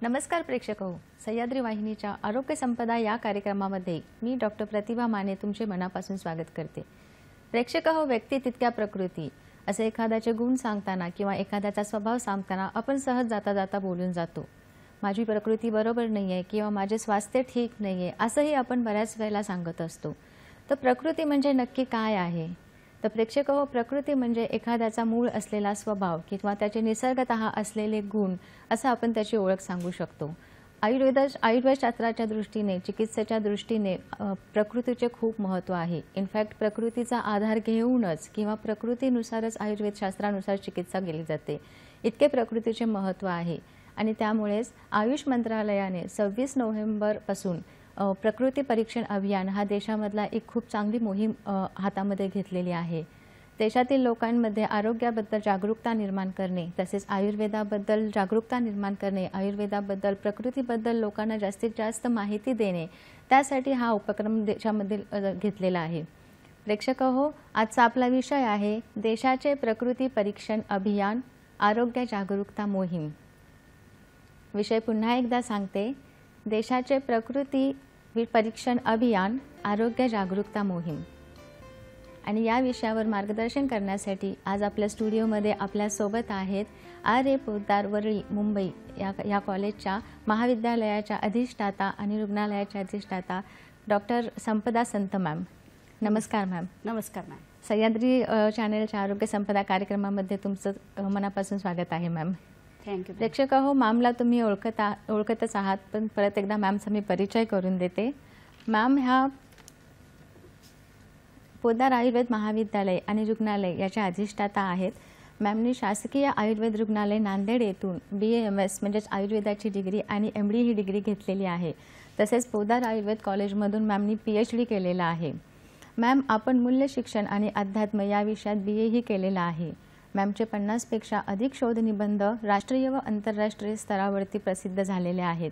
नमस्कार प्रेक्षक हो, सह्याद्री वाहिनीच्या आरोग्य संपदा या कार्यक्रमामध्ये मी डॉक्टर प्रतिभा माने तुमचे मनापासून स्वागत करते। प्रेक्षक हो, व्यक्ती तितक्या प्रकृती असे एखाद्याचे गुण सांगताना किंवा एखाद्याचा स्वभाव सांगताना आपण सहज जाता जाता बोलून जातो। माझी प्रकृती बरोबर नाहीये किंवा माझे स्वास्थ्य ठीक नाहीये असंही आपण बऱ्याच वेळेला सांगत असतो। तर प्रकृती म्हणजे नक्की काय आहे? तर प्रेक्षक हो, प्रकृती म्हणजे एखाद्याचा मूळ असलेला स्वभाव किंवा त्याचे निसर्गतः असलेले गुण असं आपण त्याची ओळख सांगू शकतो। आयुर्वेदशास्त्राच्या दृष्टीने, चिकित्सेच्या दृष्टीने प्रकृतीचे खूप महत्त्व आहे। इनफॅक्ट प्रकृतीचा आधार घेऊनच किंवा प्रकृतीनुसारच आयुर्वेदशास्त्रानुसार चिकित्सा केली जाते, इतके प्रकृतीचे महत्त्व आहे। आणि त्यामुळेच आयुष मंत्रालयाने 26 नोव्हेंबरपासून प्रकृती परीक्षण अभियान हा देशामधला एक खूप चांगली मोहीम हातामध्ये घेतलेली आहे। देशातील लोकांमध्ये आरोग्याबद्दल जागरूकता निर्माण करणे, तसेच आयुर्वेदाबद्दल जागरूकता निर्माण करणे, आयुर्वेदाबद्दल प्रकृतीबद्दल लोकांना जास्तीत जास्त माहिती देणे, त्यासाठी हा उपक्रम देशामध्ये घेतलेला आहे। प्रेक्षक हो, आजचा आपला विषय आहे देशाचे प्रकृती परीक्षण अभियान आरोग्य जागरूकता मोहीम। विषय पुन्हा एकदा सांगते, देशाचे प्रकृती परीक्षण अभियान आरोग्य जागरूकता मोहीम। आणि या विषयावर मार्गदर्शन करण्यासाठी आज आपल्या स्टुडिओमध्ये आपल्या सोबत आहेत आर.ए. पोद्दार वरळी मुंबई या कॉलेजच्या महाविद्यालयाच्या अधिष्ठाता आणि रुग्णालयाच्या अधिष्ठाता डॉक्टर संपदा संत मॅम। नमस्कार मॅम। नमस्कार मॅम। सह्याद्री चॅनलच्या आरोग्य संपदा कार्यक्रमामध्ये तुमचं मनापासून स्वागत आहे मॅम। थँक्यू। प्रेक्षक हो, मॅमला तुम्ही ओळखतच आहात, पण परत एकदा मॅमचा मी परिचय करून देते। मॅम ह्या पोद्दार आयुर्वेद महाविद्यालय आणि रुग्णालय याच्या अधिष्ठाता आहेत। मॅमनी शासकीय आयुर्वेद रुग्णालय नांदेड येथून BAMS म्हणजेच आयुर्वेदाची डिग्री आणि MD ही डिग्री घेतलेली आहे। तसेच पोद्दार आयुर्वेद कॉलेजमधून मॅमनी PhD केलेला आहे। मॅम आपण मूल्य शिक्षण आणि अध्यात्म या विषयात BA ही केलेला आहे। मॅमचे 50 पेक्षा अधिक शोध निबंध राष्ट्रीय व आंतरराष्ट्रीय स्तरावरती प्रसिद्ध झालेले आहेत।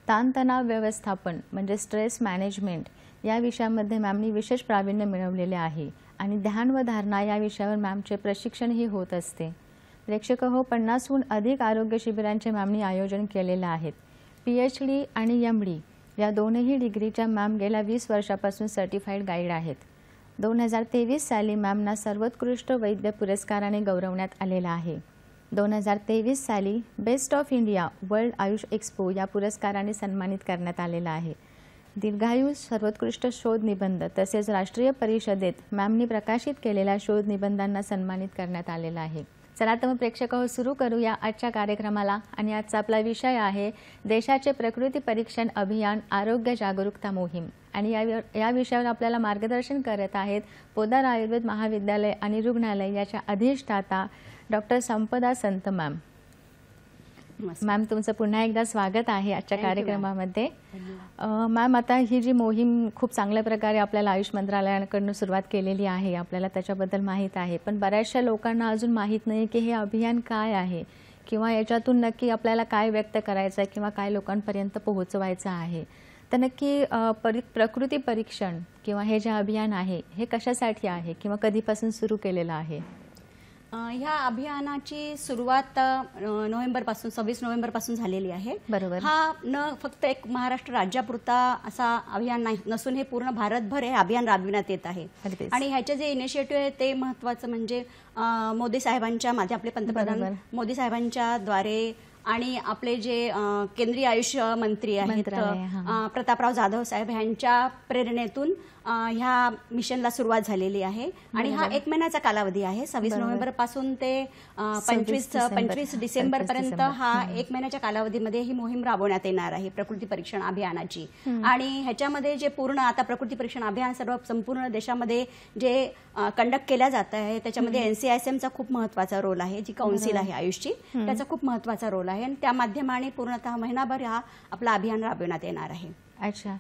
ताणतणाव व्यवस्थापन म्हणजे स्ट्रेस मॅनेजमेंट या विषयामध्ये मॅमनी विशेष प्रावीण्य मिळवलेले आहे आणि ध्यान व धारणा या विषयावर मॅमचे प्रशिक्षणही होत असते। प्रेक्षक हो, 50हून अधिक आरोग्य शिबिरांचे मॅमनी आयोजन केलेले आहेत। PhD आणि MD या दोन्ही डिग्रीच्या मॅम गेल्या 20 वर्षापासून सर्टिफाईड गाईड आहेत। 2023 साली मॅमना सर्वोत्कृष्ट वैद्य पुरस्काराने गौरवण्यात आलेला आहे। 2023 साली best of India world Ayush expo या पुरस्काराने सन्मानित करण्यात आलेला आहे। दीर्घायू सर्वोत्कृष्ट शोध निबंध तसेच राष्ट्रीय परिषदेत मॅमनी प्रकाशित केलेल्या शोध निबंधांना सन्मानित करण्यात आलेला आहे। चला तर मग प्रेक्षक हो, सुरू करूया आजच्या कार्यक्रमाला। आणि आजचा आपला विषय आहे देशाचे प्रकृती परीक्षण अभियान आरोग्य जागरूकता मोहीम। आणि या विषयावर आपल्याला मार्गदर्शन करत आहेत पोद्दार आयुर्वेद महाविद्यालय आणि रुग्णालय याच्या अधिष्ठाता डॉक्टर संपदा संत मॅम। मॅम तुमचं पुन्हा एकदा स्वागत आहे आजच्या कार्यक्रमामध्ये। मॅम आता ही जी मोहीम खूप चांगल्या प्रकारे आपल्याला आयुष मंत्रालयाकडून सुरुवात केलेली आहे, आपल्याला त्याच्याबद्दल माहीत आहे, पण बऱ्याचशा लोकांना अजून माहीत नाही की हे अभियान काय आहे किंवा याच्यातून नक्की आपल्याला काय व्यक्त करायचं आहे किंवा काय लोकांपर्यंत पोहोचवायचं आहे। तर नक्की प्रकृती परीक्षण किंवा हे जे अभियान आहे हे कशासाठी आहे किंवा कधीपासून सुरू केलेलं आहे? ह्या अभियानाची सुरुवात 26 नोव्हेंबरपासून झालेली आहे। बरोबर। हा न फक्त एक महाराष्ट्र राज्यापुरता असा अभियान नसून हे पूर्ण भारतभर हे अभियान राबविण्यात येत आहे। आणि ह्याचे जे इनिशिएटिव्ह आहे ते महत्त्वाचं म्हणजे मोदी साहेबांच्या आपले पंतप्रधान मोदी साहेबांच्या द्वारे आणि आपले जे केंद्रीय आयुष मंत्री आहेत प्रतापराव जाधव साहेब यांच्या प्रेरणेतून ह्या मिशनला सुरुवात झालेली आहे आणि हा 1 महिन्याचा कालावधी आहे. 26 नोव्हेंबर पासून ते 25 डिसेंबर पर्यंत हा 1 महिन्याच्या कालावधीमध्ये ही मोहीम राबवण्यात येणार आहे प्रकृती परीक्षण अभियानाची. आणि ह्याच्यामध्ये जे पूर्ण आता प्रकृती परीक्षण अभियान संपूर्ण देशामध्ये जे कंडक्ट केल्या जात आहे त्याच्यामध्ये NCISMचा खूप महत्त्वाचा रोल आहे, जी काउन्सिल आहे आयुषची, त्याचा खूप महत्त्वाचा रोल आहे आणि त्या माध्यमाने पूर्णतः महिनाभर हा आपला अभियान राबवण्यात येणार आहे. अच्छा,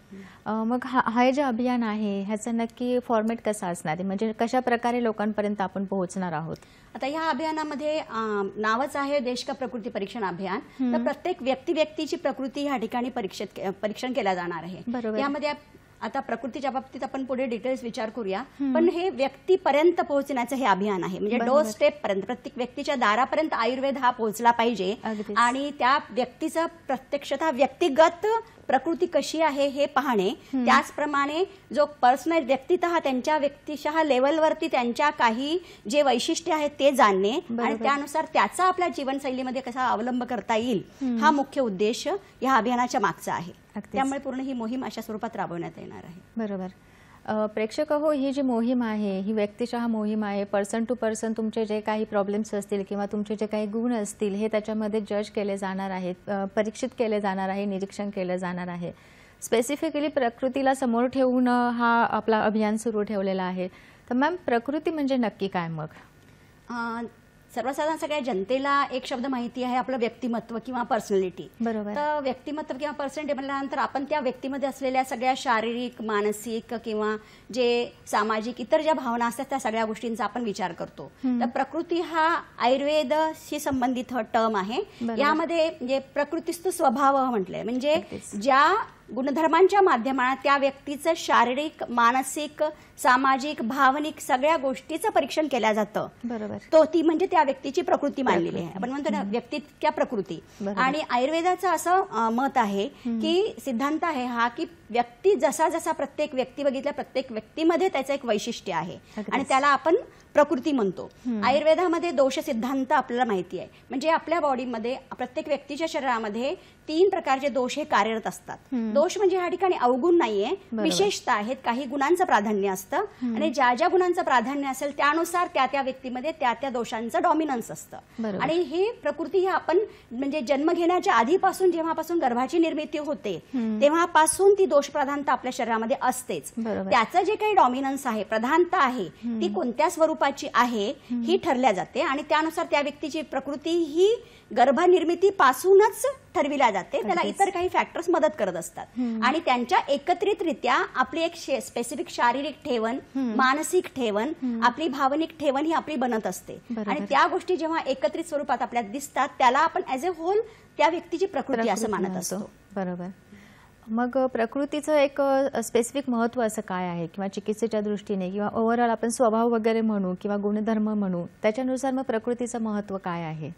मग हे जे अभियान आहे ह्याचा नक्की फॉर्मॅट कसा असणार आहे, म्हणजे कशा प्रकारे लोकांपर्यंत आपण पोहोचणार आहोत? आता या अभियानामध्ये नावच आहे देश का प्रकृती परीक्षण अभियान, तर प्रत्येक व्यक्तीची प्रकृती ह्या ठिकाणी परीक्षण केलं जाणार आहे. यामध्ये आता प्रकृतीच्या बाबतीत आपण पुढे डिटेल्स विचार करूया, पण हे व्यक्तीपर्यंत पोहोचण्याचं हे अभियान आहे. म्हणजे डोर स्टेप पर्यंत प्रत्येक व्यक्तीच्या दारापर्यंत आयुर्वेद हा पोहोचला पाहिजे आणि त्या व्यक्तीचं प्रत्यक्षतः व्यक्तिगत प्रकृती कशी आहे हे पाहणे, त्याचप्रमाणे जो पर्सनल व्यक्तितः त्यांच्या व्यक्तिशः लेवलवरती त्यांच्या काही जे वैशिष्ट्य आहेत ते जाणणे आणि त्यानुसार त्याचा आपल्या जीवनशैलीमध्ये कसा अवलंब करता येईल हा मुख्य उद्देश या अभियानाच्या मागचा आहे. त्यामुळे पूर्ण ही मोहीम अशा स्वरूपात राबवण्यात येणार आहे. बरोबर. प्रेक्षक हो, ही जी मोहीम आहे ही व्यक्तिशः मोहीम आहे. पर्सन टू पर्सन तुमचे जे काही प्रॉब्लेम्स असतील किंवा तुमचे जे काही गुण असतील हे त्याच्यामध्ये जज केले जाणार आहेत, परीक्षित केले जाणार आहे, निरीक्षण केलं जाणार आहे. स्पेसिफिकली प्रकृतीला समोर ठेवून हा आपला अभियान सुरू ठेवलेला आहे. तर मॅम, प्रकृती म्हणजे नक्की काय? मग सर्वसाधारण सगळ्या जनतेला एक शब्द माहिती आहे, आपलं व्यक्तिमत्व किंवा पर्सनॅलिटी. बरोबर. तर व्यक्तिमत्व किंवा पर्सनॅलिटी म्हटल्यानंतर आपण त्या व्यक्तीमध्ये असलेल्या सगळ्या शारीरिक, मानसिक किंवा जे सामाजिक इतर ज्या भावना असतात त्या सगळ्या गोष्टींचा आपण विचार करतो. तर प्रकृती हा आयुर्वेदशी संबंधित टर्म आहे. यामध्ये म्हणजे प्रकृतीस्तु स्वभाव म्हटलंय, म्हणजे ज्या गुणधर्मांच्या माध्यमात त्या व्यक्तीचं शारीरिक, मानसिक, सामाजिक, भावनिक सगळ्या गोष्टीचं परीक्षण केलं जातं. बरोबर. ती म्हणजे त्या व्यक्तीची प्रकृती मानलेली आहे. आपण म्हणतो ना व्यक्तित्व प्रकृती. आणि आयुर्वेदाचं असं मत आहे की सिद्धांत आहे हा की व्यक्ती जसा जसा प्रत्येक व्यक्ती बघितल्या प्रत्येक व्यक्तीमध्ये त्याचं एक वैशिष्ट्य आहे आणि त्याला आपण प्रकृती म्हणतो. आयुर्वेदामध्ये दोष सिद्धांत आपल्याला माहिती आहे, म्हणजे आपल्या बॉडीमध्ये प्रत्येक व्यक्तीच्या शरीरामध्ये 3 प्रकारचे दोष हे कार्यरत असतात. दोष म्हणजे ह्या ठिकाणी अवगुण नाहीये, विशेषता आहेत. काही गुणांचं प्राधान्य असतं आणि ज्या ज्या गुणांचं प्राधान्य असेल त्यानुसार त्या त्या व्यक्तीमध्ये त्या त्या दोषांचं डॉमिनन्स असतं. आणि ही प्रकृती ही आपण म्हणजे जन्म घेण्याच्या आधीपासून जेव्हापासून गर्भाची निर्मिती होते तेव्हापासून ती दोष प्रधानता आपल्या शरीरामध्ये असतेच. त्याचं जे काही डॉमिनन्स आहे, प्रधानता आहे, ती कोणत्या स्वरूपाची आहे ही ठरल्या जाते आणि त्यानुसार त्या व्यक्तीची प्रकृती ही गर्भनिर्मितीपासूनच ठरविल्या जाते. त्याला इतर काही फॅक्टर्स मदत करत असतात आणि त्यांच्या एकत्रितरित्या आपली एक स्पेसिफिक शारीरिक ठेवण, मानसिक ठेवण, आपली भावनिक ठेवण ही आपली बनत असते. आणि त्या गोष्टी जेव्हा एकत्रित स्वरूपात आपल्याला दिसतात त्याला आपण ॲज अ होल त्या व्यक्तीची प्रकृती असं मानत असतो. बरोबर. मग प्रकृतीचं एक स्पेसिफिक महत्त्व असं काय आहे किंवा चिकित्सेच्या दृष्टीने किंवा ओव्हरऑल आपण स्वभाव वगैरे म्हणू किंवा गुणधर्म म्हणू, त्याच्यानुसार मग प्रकृतीचं महत्त्व काय आहे?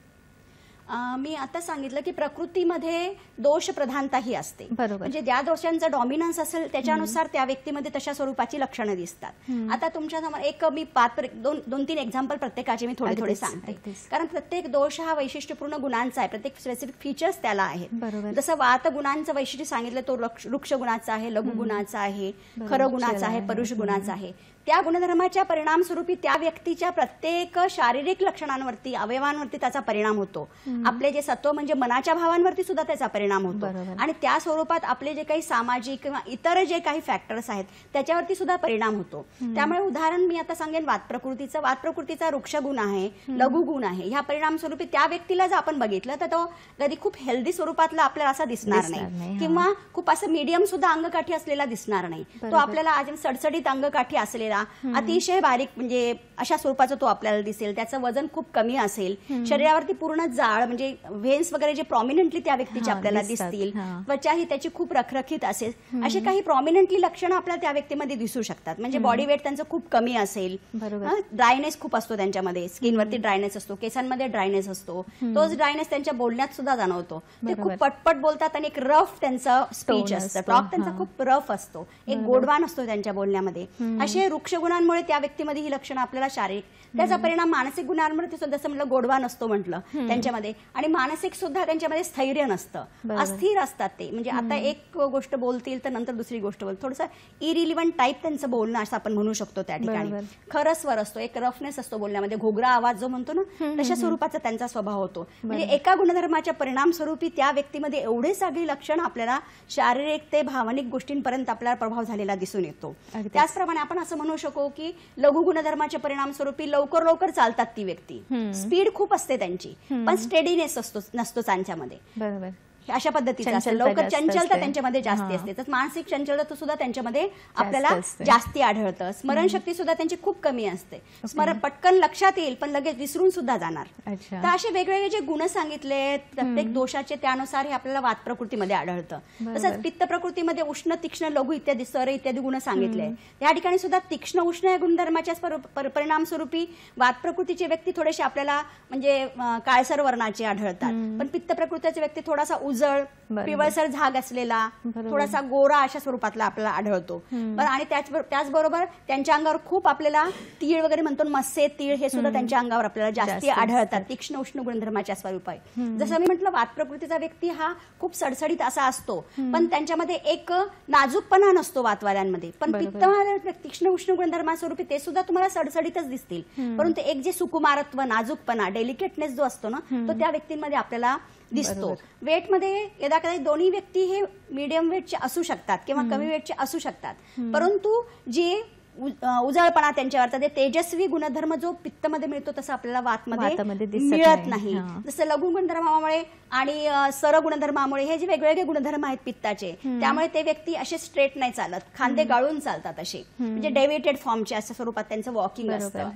मी आता सांगितलं की प्रकृतीमध्ये दोष प्रधानता ही असते. म्हणजे ज्या दोषांचं डॉमिनन्स असेल त्याच्यानुसार त्या व्यक्तीमध्ये तशा स्वरूपाची लक्षणं दिसतात. आता तुमच्या समोर एक मी 2-3 एक्झाम्पल प्रत्येकाचे मी थोडे सांगते, कारण प्रत्येक दोष हा वैशिष्ट्यपूर्ण गुणांचा आहे, प्रत्येक स्पेसिफिक फीचर्स त्याला आहेत. जसं वात गुणांचं वैशिष्ट्य सांगितलं तो वृक्ष गुणाचा आहे, लघु गुणाचा आहे, खर गुणाचा आहे, परुष गुणाचा आहे. त्या गुणधर्माच्या परिणाम स्वरूपी त्या व्यक्तीच्या प्रत्येक शारीरिक लक्षणांवरती, अवयवांवरती त्याचा परिणाम होतो. आपले जे सत्व म्हणजे मनाच्या भावांवरती सुद्धा त्याचा परिणाम होतो आणि त्या स्वरूपात आपले जे काही सामाजिक किंवा इतर जे काही फॅक्टर्स आहेत त्याच्यावरती सुद्धा परिणाम होतो. त्यामुळे उदाहरण मी आता सांगेन वात प्रकृतीचा वृक्ष गुण आहे, लघु गुण आहे. ह्या परिणाम स्वरूपी त्या व्यक्तीला जर आपण बघितलं तर तो कधी खूप हेल्दी स्वरूपातला आपल्याला असा दिसणार नाही किंवा खूप असं मीडियम सुद्धा अंगकाठी असलेला दिसणार नाही. तो आपल्याला आज सडसडीत अंगकाठी असलेला अतिशय बारीक म्हणजे अशा स्वरूपाचा तो आपल्याला दिसेल. त्याचं वजन खूप कमी असेल, शरीरावरती पूर्ण जाळ म्हणजे व्हेन्स वगैरे जे प्रॉमिनंटली त्या व्यक्तीचे आपल्याला दिसतील, त्वचा ही त्याची खूप रखरखीत असेल, असे काही प्रॉमिनंटली लक्षणं आपल्याला त्या व्यक्तीमध्ये दिसू शकतात. म्हणजे बॉडी वेट त्यांचं खूप कमी असेल, ड्रायनेस खूप असतो त्यांच्यामध्ये, स्किनवरती ड्रायनेस असतो, केसांमध्ये ड्रायनेस असतो. तोच ड्रायनेस त्यांच्या बोलण्यात सुद्धा जाणवतो. ते खूप पटपट बोलतात आणि एक रफ त्यांचं स्पीच असतं, टॉक त्यांचा खूप रफ असतो, एक गोडवा नसतो त्यांच्या बोलण्यामध्ये. असे वृक्ष गुणांमुळे त्या व्यक्तीमध्ये ही लक्षणं आपल्याला शारीरिक, त्याचा परिणाम मानसिक गुणांमुळे जसं म्हटलं गोडवा नसतो म्हटलं त्यांच्यामध्ये, आणि मानसिक सुद्धा त्यांच्यामध्ये स्थैर्य नसतं, अस्थिर असतात ते. म्हणजे आता एक गोष्ट बोलतील तर नंतर दुसरी गोष्ट बोलतील, थोडंसं इरिलिव्हंट टाईप त्यांचं बोलणं असं आपण म्हणू शकतो त्या ठिकाणी. खरं स्वर असतो, एक रफनेस असतो बोलण्यामध्ये, घोगरा आवाज जो म्हणतो ना तशा स्वरूपाचा त्यांचा स्वभाव होतो. म्हणजे एका गुणधर्माच्या परिणाम स्वरूपी त्या व्यक्तीमध्ये एवढे सगळी लक्षण आपल्याला शारीरिक ते भावनिक गोष्टींपर्यंत आपल्याला प्रभाव झालेला दिसून येतो. त्याचप्रमाणे आपण असं म्हणू शकू की लघु गुणधर्माच्या परिणाम स्वरूपी लवकर लवकर चालतात ती व्यक्ती, स्पीड खूप असते त्यांची, पण स्टेडीनेस नसतो त्यांच्यामध्ये. बरोबर. अशा पद्धतीचं असतं, लवकर चंचलता त्यांच्यामध्ये जास्ती असते. तर मानसिक चंचलता सुद्धा त्यांच्यामध्ये आपल्याला जास्ती आढळतं. स्मरणशक्ती सुद्धा त्यांची खूप कमी असते, पटकन लक्षात येईल पण लगेच विसरून सुद्धा जाणार. तर असे वेगवेगळे जे गुण सांगितले प्रत्येक दोषाचे त्यानुसार हे आपल्याला वात प्रकृतीमध्ये आढळतं. तसंच पित्त प्रकृतीमध्ये उष्ण, तीक्ष्ण, लघु इत्यादी सर इत्यादी गुण सांगितले. या ठिकाणी सुद्धा तीक्ष्ण उष्ण या गुणधर्माच्या परिणाम स्वरूपी वात प्रकृतीचे व्यक्ती थोडेसे आपल्याला म्हणजे काळसर वर्णाचे आढळतात, पण पित्त प्रकृतीचे व्यक्ती थोडासा उजळ पिवळसर झाग असलेला, थोडासा गोरा अशा स्वरूपातला आपल्याला आढळतो. आणि त्याचबरोबर त्यांच्या अंगावर खूप आपल्याला तीळ वगैरे म्हणतो, मस्से तीळ हे सुद्धा त्यांच्या अंगावर आपल्याला जास्ती आढळतात, तीक्ष्ण उष्ण गुणधर्माच्या स्वरूपात. जसं मी म्हटलं वात प्रकृतीचा व्यक्ती हा खूप सडसडीत असा असतो, पण त्यांच्यामध्ये एक नाजूकपणा नसतो वातवाल्यांमध्ये. पण पित्तवाल्या तीक्ष्ण उष्ण गुणधर्मास्वरूपी ते सुद्धा तुम्हाला सडसडीतच दिसतील, परंतु एक जे सुकुमारत्व, नाजूकपणा, डेलिकेटनेस जो असतो ना तो त्या व्यक्तींमध्ये आपल्याला दिसतो. वेटमध्ये यदा कधी दोन्ही व्यक्ती हे मीडियम वेटचे असू शकतात किंवा कमी वेटचे असू शकतात, परंतु जे उजळपणा त्यांच्यावर ते तेजस्वी गुणधर्म जो पित्तमध्ये मिळतो तसं आपल्याला वातमध्ये मिळत नाही. जसं लघु गुणधर्मामुळे आणि सर गुणधर्मामुळे हे जे वेगवेगळे गुणधर्म आहेत पित्ताचे, त्यामुळे ते व्यक्ती असे स्ट्रेट नाही चालत, खांदे गाळून चालतात, असे म्हणजे डेव्हिएटेड फॉर्मचे अशा स्वरूपात त्यांचं वॉकिंग असतं.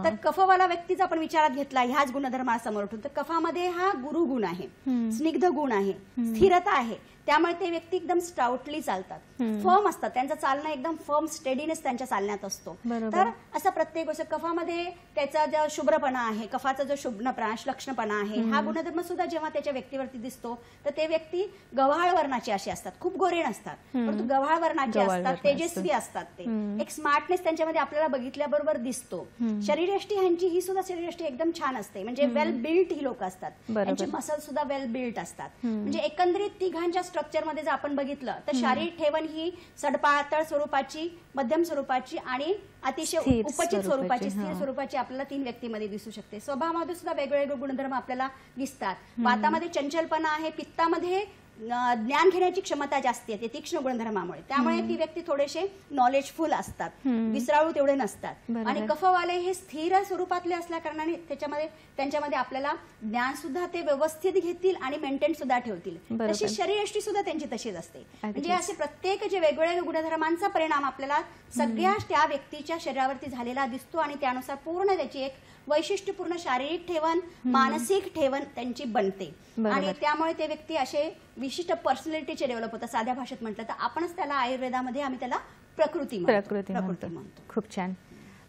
तर कफवाला व्यक्तीचा आपण विचारात घेतला ह्याच गुणधर्मासमोर ठेवून, तर कफामध्ये हा गुरु गुण आहे, स्निग्ध गुण आहे, स्थिरता आहे, त्यामुळे ते व्यक्ती एकदम स्टाउटली चालतात, फर्म असतात, त्यांचं चालणं एकदम फर्म स्टेडीनेस त्यांच्या चालण्यात असतो. तर असं प्रत्येक गोष्ट कफामध्ये त्याचा जो शुभ्रपणा आहे, कफाचा जो शुभ्रपणा, लक्षणपणा आहे, हा गुणधर्म सुद्धा जेव्हा त्याच्या व्यक्तीवरती दिसतो तर ते व्यक्ती गव्हाळ वर्णाचे असे असतात, खूप गोरे नसतात परंतु गव्हाळ वर्णाचे असतात, तेजस्वी असतात. ते एक स्मार्टनेस त्यांच्यामध्ये आपल्याला बघितल्याबरोबर दिसतो. शरीरयष्टी ह्यांची ही सुद्धा शरीरयष्टी एकदम छान असते, म्हणजे वेल बिल्ट ही लोक असतात, त्यांचे मसल सुद्धा वेल बिल्ट असतात. म्हणजे एकंदरीत तिघांच्या स्ट्रक्चर मध्ये जर आपण बघितलं तर शारीरिक ठेवण ही सडपातळ स्वरूपाची, मध्यम स्वरूपाची आणि अतिशय उपचित स्वरूपाची, स्थिर स्वरूपाची आपल्याला तीन व्यक्तीमध्ये दिसू शकते. स्वभावामध्ये सुद्धा वेगवेगळे गुणधर्म आपल्याला दिसतात. वातामध्ये चंचलपणा आहे, पित्तामध्ये ज्ञान घेण्याची क्षमता जास्ती आहे तीक्ष्ण गुणधर्मामुळे, त्यामुळे ती व्यक्ती थोडेसे नॉलेजफुल असतात, विसराळू तेवढे नसतात. आणि कफवाले हे स्थिर स्वरूपातले असल्या कारणाने त्यांच्यामध्ये आपल्याला ज्ञान सुद्धा ते व्यवस्थित घेतील आणि मेंटेन सुद्धा ठेवतील. तशी शरीरयष्टी सुद्धा त्यांची तशीच असते. म्हणजे असे प्रत्येक जे वेगवेगळ्या गुणधर्मांचा परिणाम आपल्याला सगळ्या त्या व्यक्तीच्या शरीरावरती झालेला दिसतो आणि त्यानुसार पूर्ण त्याची एक वैशिष्ट्यपूर्ण शारीरिक ठेवण, मानसिक ठेवण त्यांची बनते. आणि त्यामुळे ते व्यक्ती असे विशिष्ट पर्सनॅलिटीचे डेव्हलप होतात. साध्या भाषेत म्हटलं तर आपणच त्याला आयुर्वेदामध्ये आम्ही त्याला प्रकृती म्हणतो. खूप छान.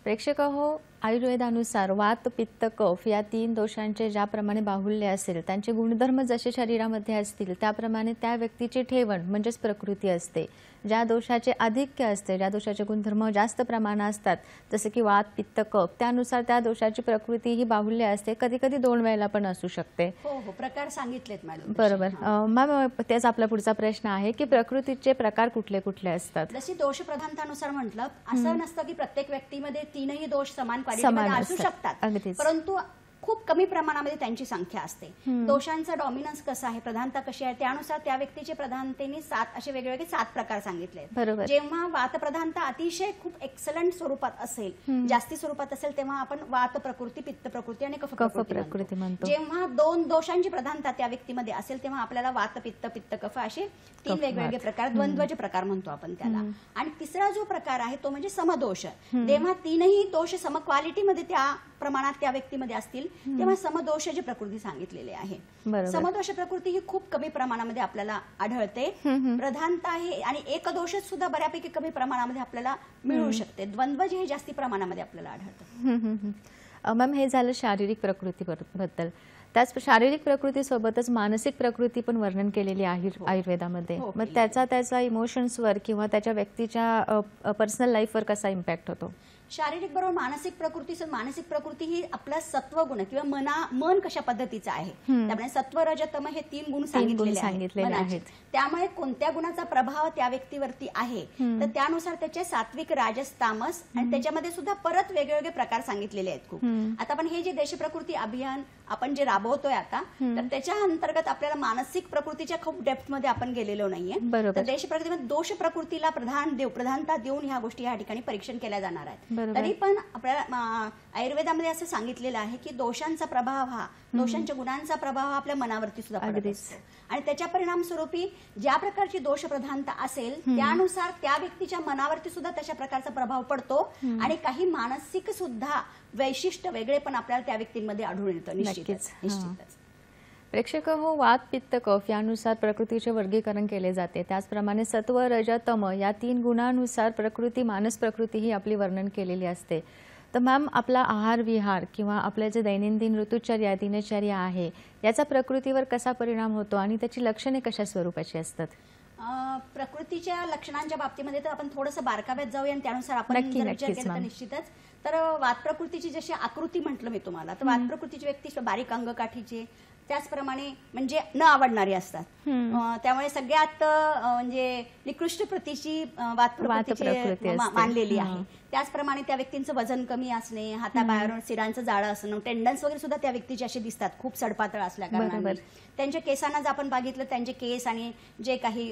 प्रेक्षक हो, आयुर्वेदानुसार वात, पित्त, कफ या तीन दोषांचे ज्याप्रमाणे बाहुल्य असेल, त्यांचे गुणधर्म जसे शरीरामध्ये असतील त्याप्रमाणे त्या व्यक्तीची ठेवण म्हणजेच प्रकृती असते. ज्या दोषाचे आधिक्य असते, ज्या दोषाचे गुणधर्म जास्त प्रमाणात असतात, जसे की वात, पित्त, कफ, त्यानुसार त्या दोषाची प्रकृती ही बाहुल्य असते. कधी कधी दोन वेळेला पण असू शकते. हो, प्रकार सांगितलेत मॅडम. बरोबर मॅम, तेच आपला पुढचा प्रश्न आहे की प्रकृतीचे प्रकार कुठले कुठले असतात. जशी दोष प्रधानतानुसार म्हटलं, असं नसतं की प्रत्येक व्यक्तीमध्ये तीनही दोष समान क्वालिटीमध्ये असू शकतात, परंतु खूप कमी प्रमाणामध्ये त्यांची संख्या असते. दोषांचा डॉमिनन्स कसा आहे, प्रधानता कशी आहे, त्यानुसार त्या व्यक्तीचे प्रधानतेने 7 असे वेगवेगळे 7 प्रकार सांगितले. जेव्हा वात प्रधानता अतिशय खूप एक्सलंट स्वरूपात असेल, जास्ती स्वरूपात असेल, तेव्हा आपण वात प्रकृती, पित्त प्रकृती आणि कफ प्रकृती म्हणतो. जेव्हा 2 दोषांची प्रधानता त्या व्यक्तीमध्ये असेल तेव्हा आपल्याला वात, पित्त, कफ असे 3 वेगवेगळे प्रकार, द्वंद्वज प्रकार म्हणतो आपण त्याला. आणि तिसरा जो प्रकार आहे तो म्हणजे समदोष. जेव्हा तीनही दोष सम क्वालिटीमध्ये त्या प्रमाणात त्या व्यक्तीमध्ये असतील तेव्हा समदोष जी प्रकृती सांगितलेली आहे. समदोष प्रकृती ही खूप कमी प्रमाणामध्ये आपल्याला आढळते. प्रधानता आहे आणि एकदोष सुद्धा बऱ्यापैकी कमी प्रमाणामध्ये आपल्याला मिळू शकते. द्वंद्वज हे जास्ती प्रमाणामध्ये आपल्याला आढळतं. मॅम, हे झालं शारीरिक प्रकृतीबद्दल. त्याच शारीरिक प्रकृतीसोबतच मानसिक प्रकृती पण वर्णन केलेली आहे आयुर्वेदामध्ये. मग त्याचा इमोशन्सवर किंवा त्याच्या व्यक्तीच्या पर्सनल लाईफवर कसा इम्पॅक्ट होतो? शारीरिक बरोबर मानसिक प्रकृती. मानसिक प्रकृती ही आपला सत्वगुण किंवा मन कशा पद्धतीचं आहे, त्यामुळे सत्व रज तम हे 3 गुण सांगितलेले आहेत. त्यामुळे कोणत्या गुणाचा प्रभाव त्या व्यक्तीवरती आहे तर त्यानुसार त्याचे सात्विक, राजस, तामस आणि त्याच्यामध्ये सुद्धा परत वेगवेगळे प्रकार सांगितलेले आहेत खूप. आता आपण हे जे देश प्रकृती अभियान आपण जे राबवतोय आता, तर त्याच्या अंतर्गत आपल्याला मानसिक प्रकृतीच्या खूप डेप्थ मध्ये आपण गेलेलो नाहीये. तर देश प्रकृतीमध्ये दोष प्रकृतीला प्रधानता देऊन ह्या गोष्टी या ठिकाणी परीक्षण केल्या जाणार आहेत. तरी पण आपल्याला आयुर्वेदामध्ये असं सांगितलेलं आहे की दोषांचा प्रभाव दोषांच्या गुणांचा प्रभाव हा आपल्या मनावरती सुद्धा पडत असतो आणि त्याच्या परिणाम स्वरूपी ज्या प्रकारची दोष प्रधानता असेल त्यानुसार त्या व्यक्तीच्या मनावरती सुद्धा तशा प्रकारचा प्रभाव पडतो आणि काही मानसिक सुद्धा वैशिष्ट्य वेगळे पण आपल्याला त्या व्यक्तींमध्ये आढळून येतं. निश्चितच. प्रेक्षक हो, वात, पित्त, कफ यानुसार प्रकृतीचे वर्गीकरण केले जाते. त्याचप्रमाणे सत्व, रज, तम या 3 गुणांनुसार प्रकृती, मानस प्रकृती ही आपली वर्णन केलेली असते. तर मॅम, आपला आहार विहार किंवा आपले जे दैनंदिन ऋतुचर्या, दिनचर्या आहे याचा प्रकृतीवर कसा परिणाम होतो आणि त्याची लक्षणे कशा स्वरूपाची असतात? प्रकृतीच्या लक्षणांच्या बाबतीमध्ये तर आपण थोडंसं बारकाव्यात जाऊया आणि त्यानुसार आपण विचार केला तर निश्चितच. तर वात प्रकृतीची जशी आकृती म्हटलं मी तुम्हाला, तर वात प्रकृतीची व्यक्ती बारीक अंगकाठीचे, त्याचप्रमाणे म्हणजे न आवडणारी असतात. त्यामुळे सगळ्यात म्हणजे निकृष्ट प्रतीची वात प्रकृती मानलेली आहे. त्याचप्रमाणे त्या व्यक्तींचं वजन कमी असणे, हाताबाहेरून शिरांचं जाळं असणं, टेंडन्स वगैरे सुद्धा त्या व्यक्तीचे असे दिसतात खूप सडपातळ असल्या कारणाने. त्यांच्या केसांना जर आपण बघितलं, त्यांचे केस आणि जे काही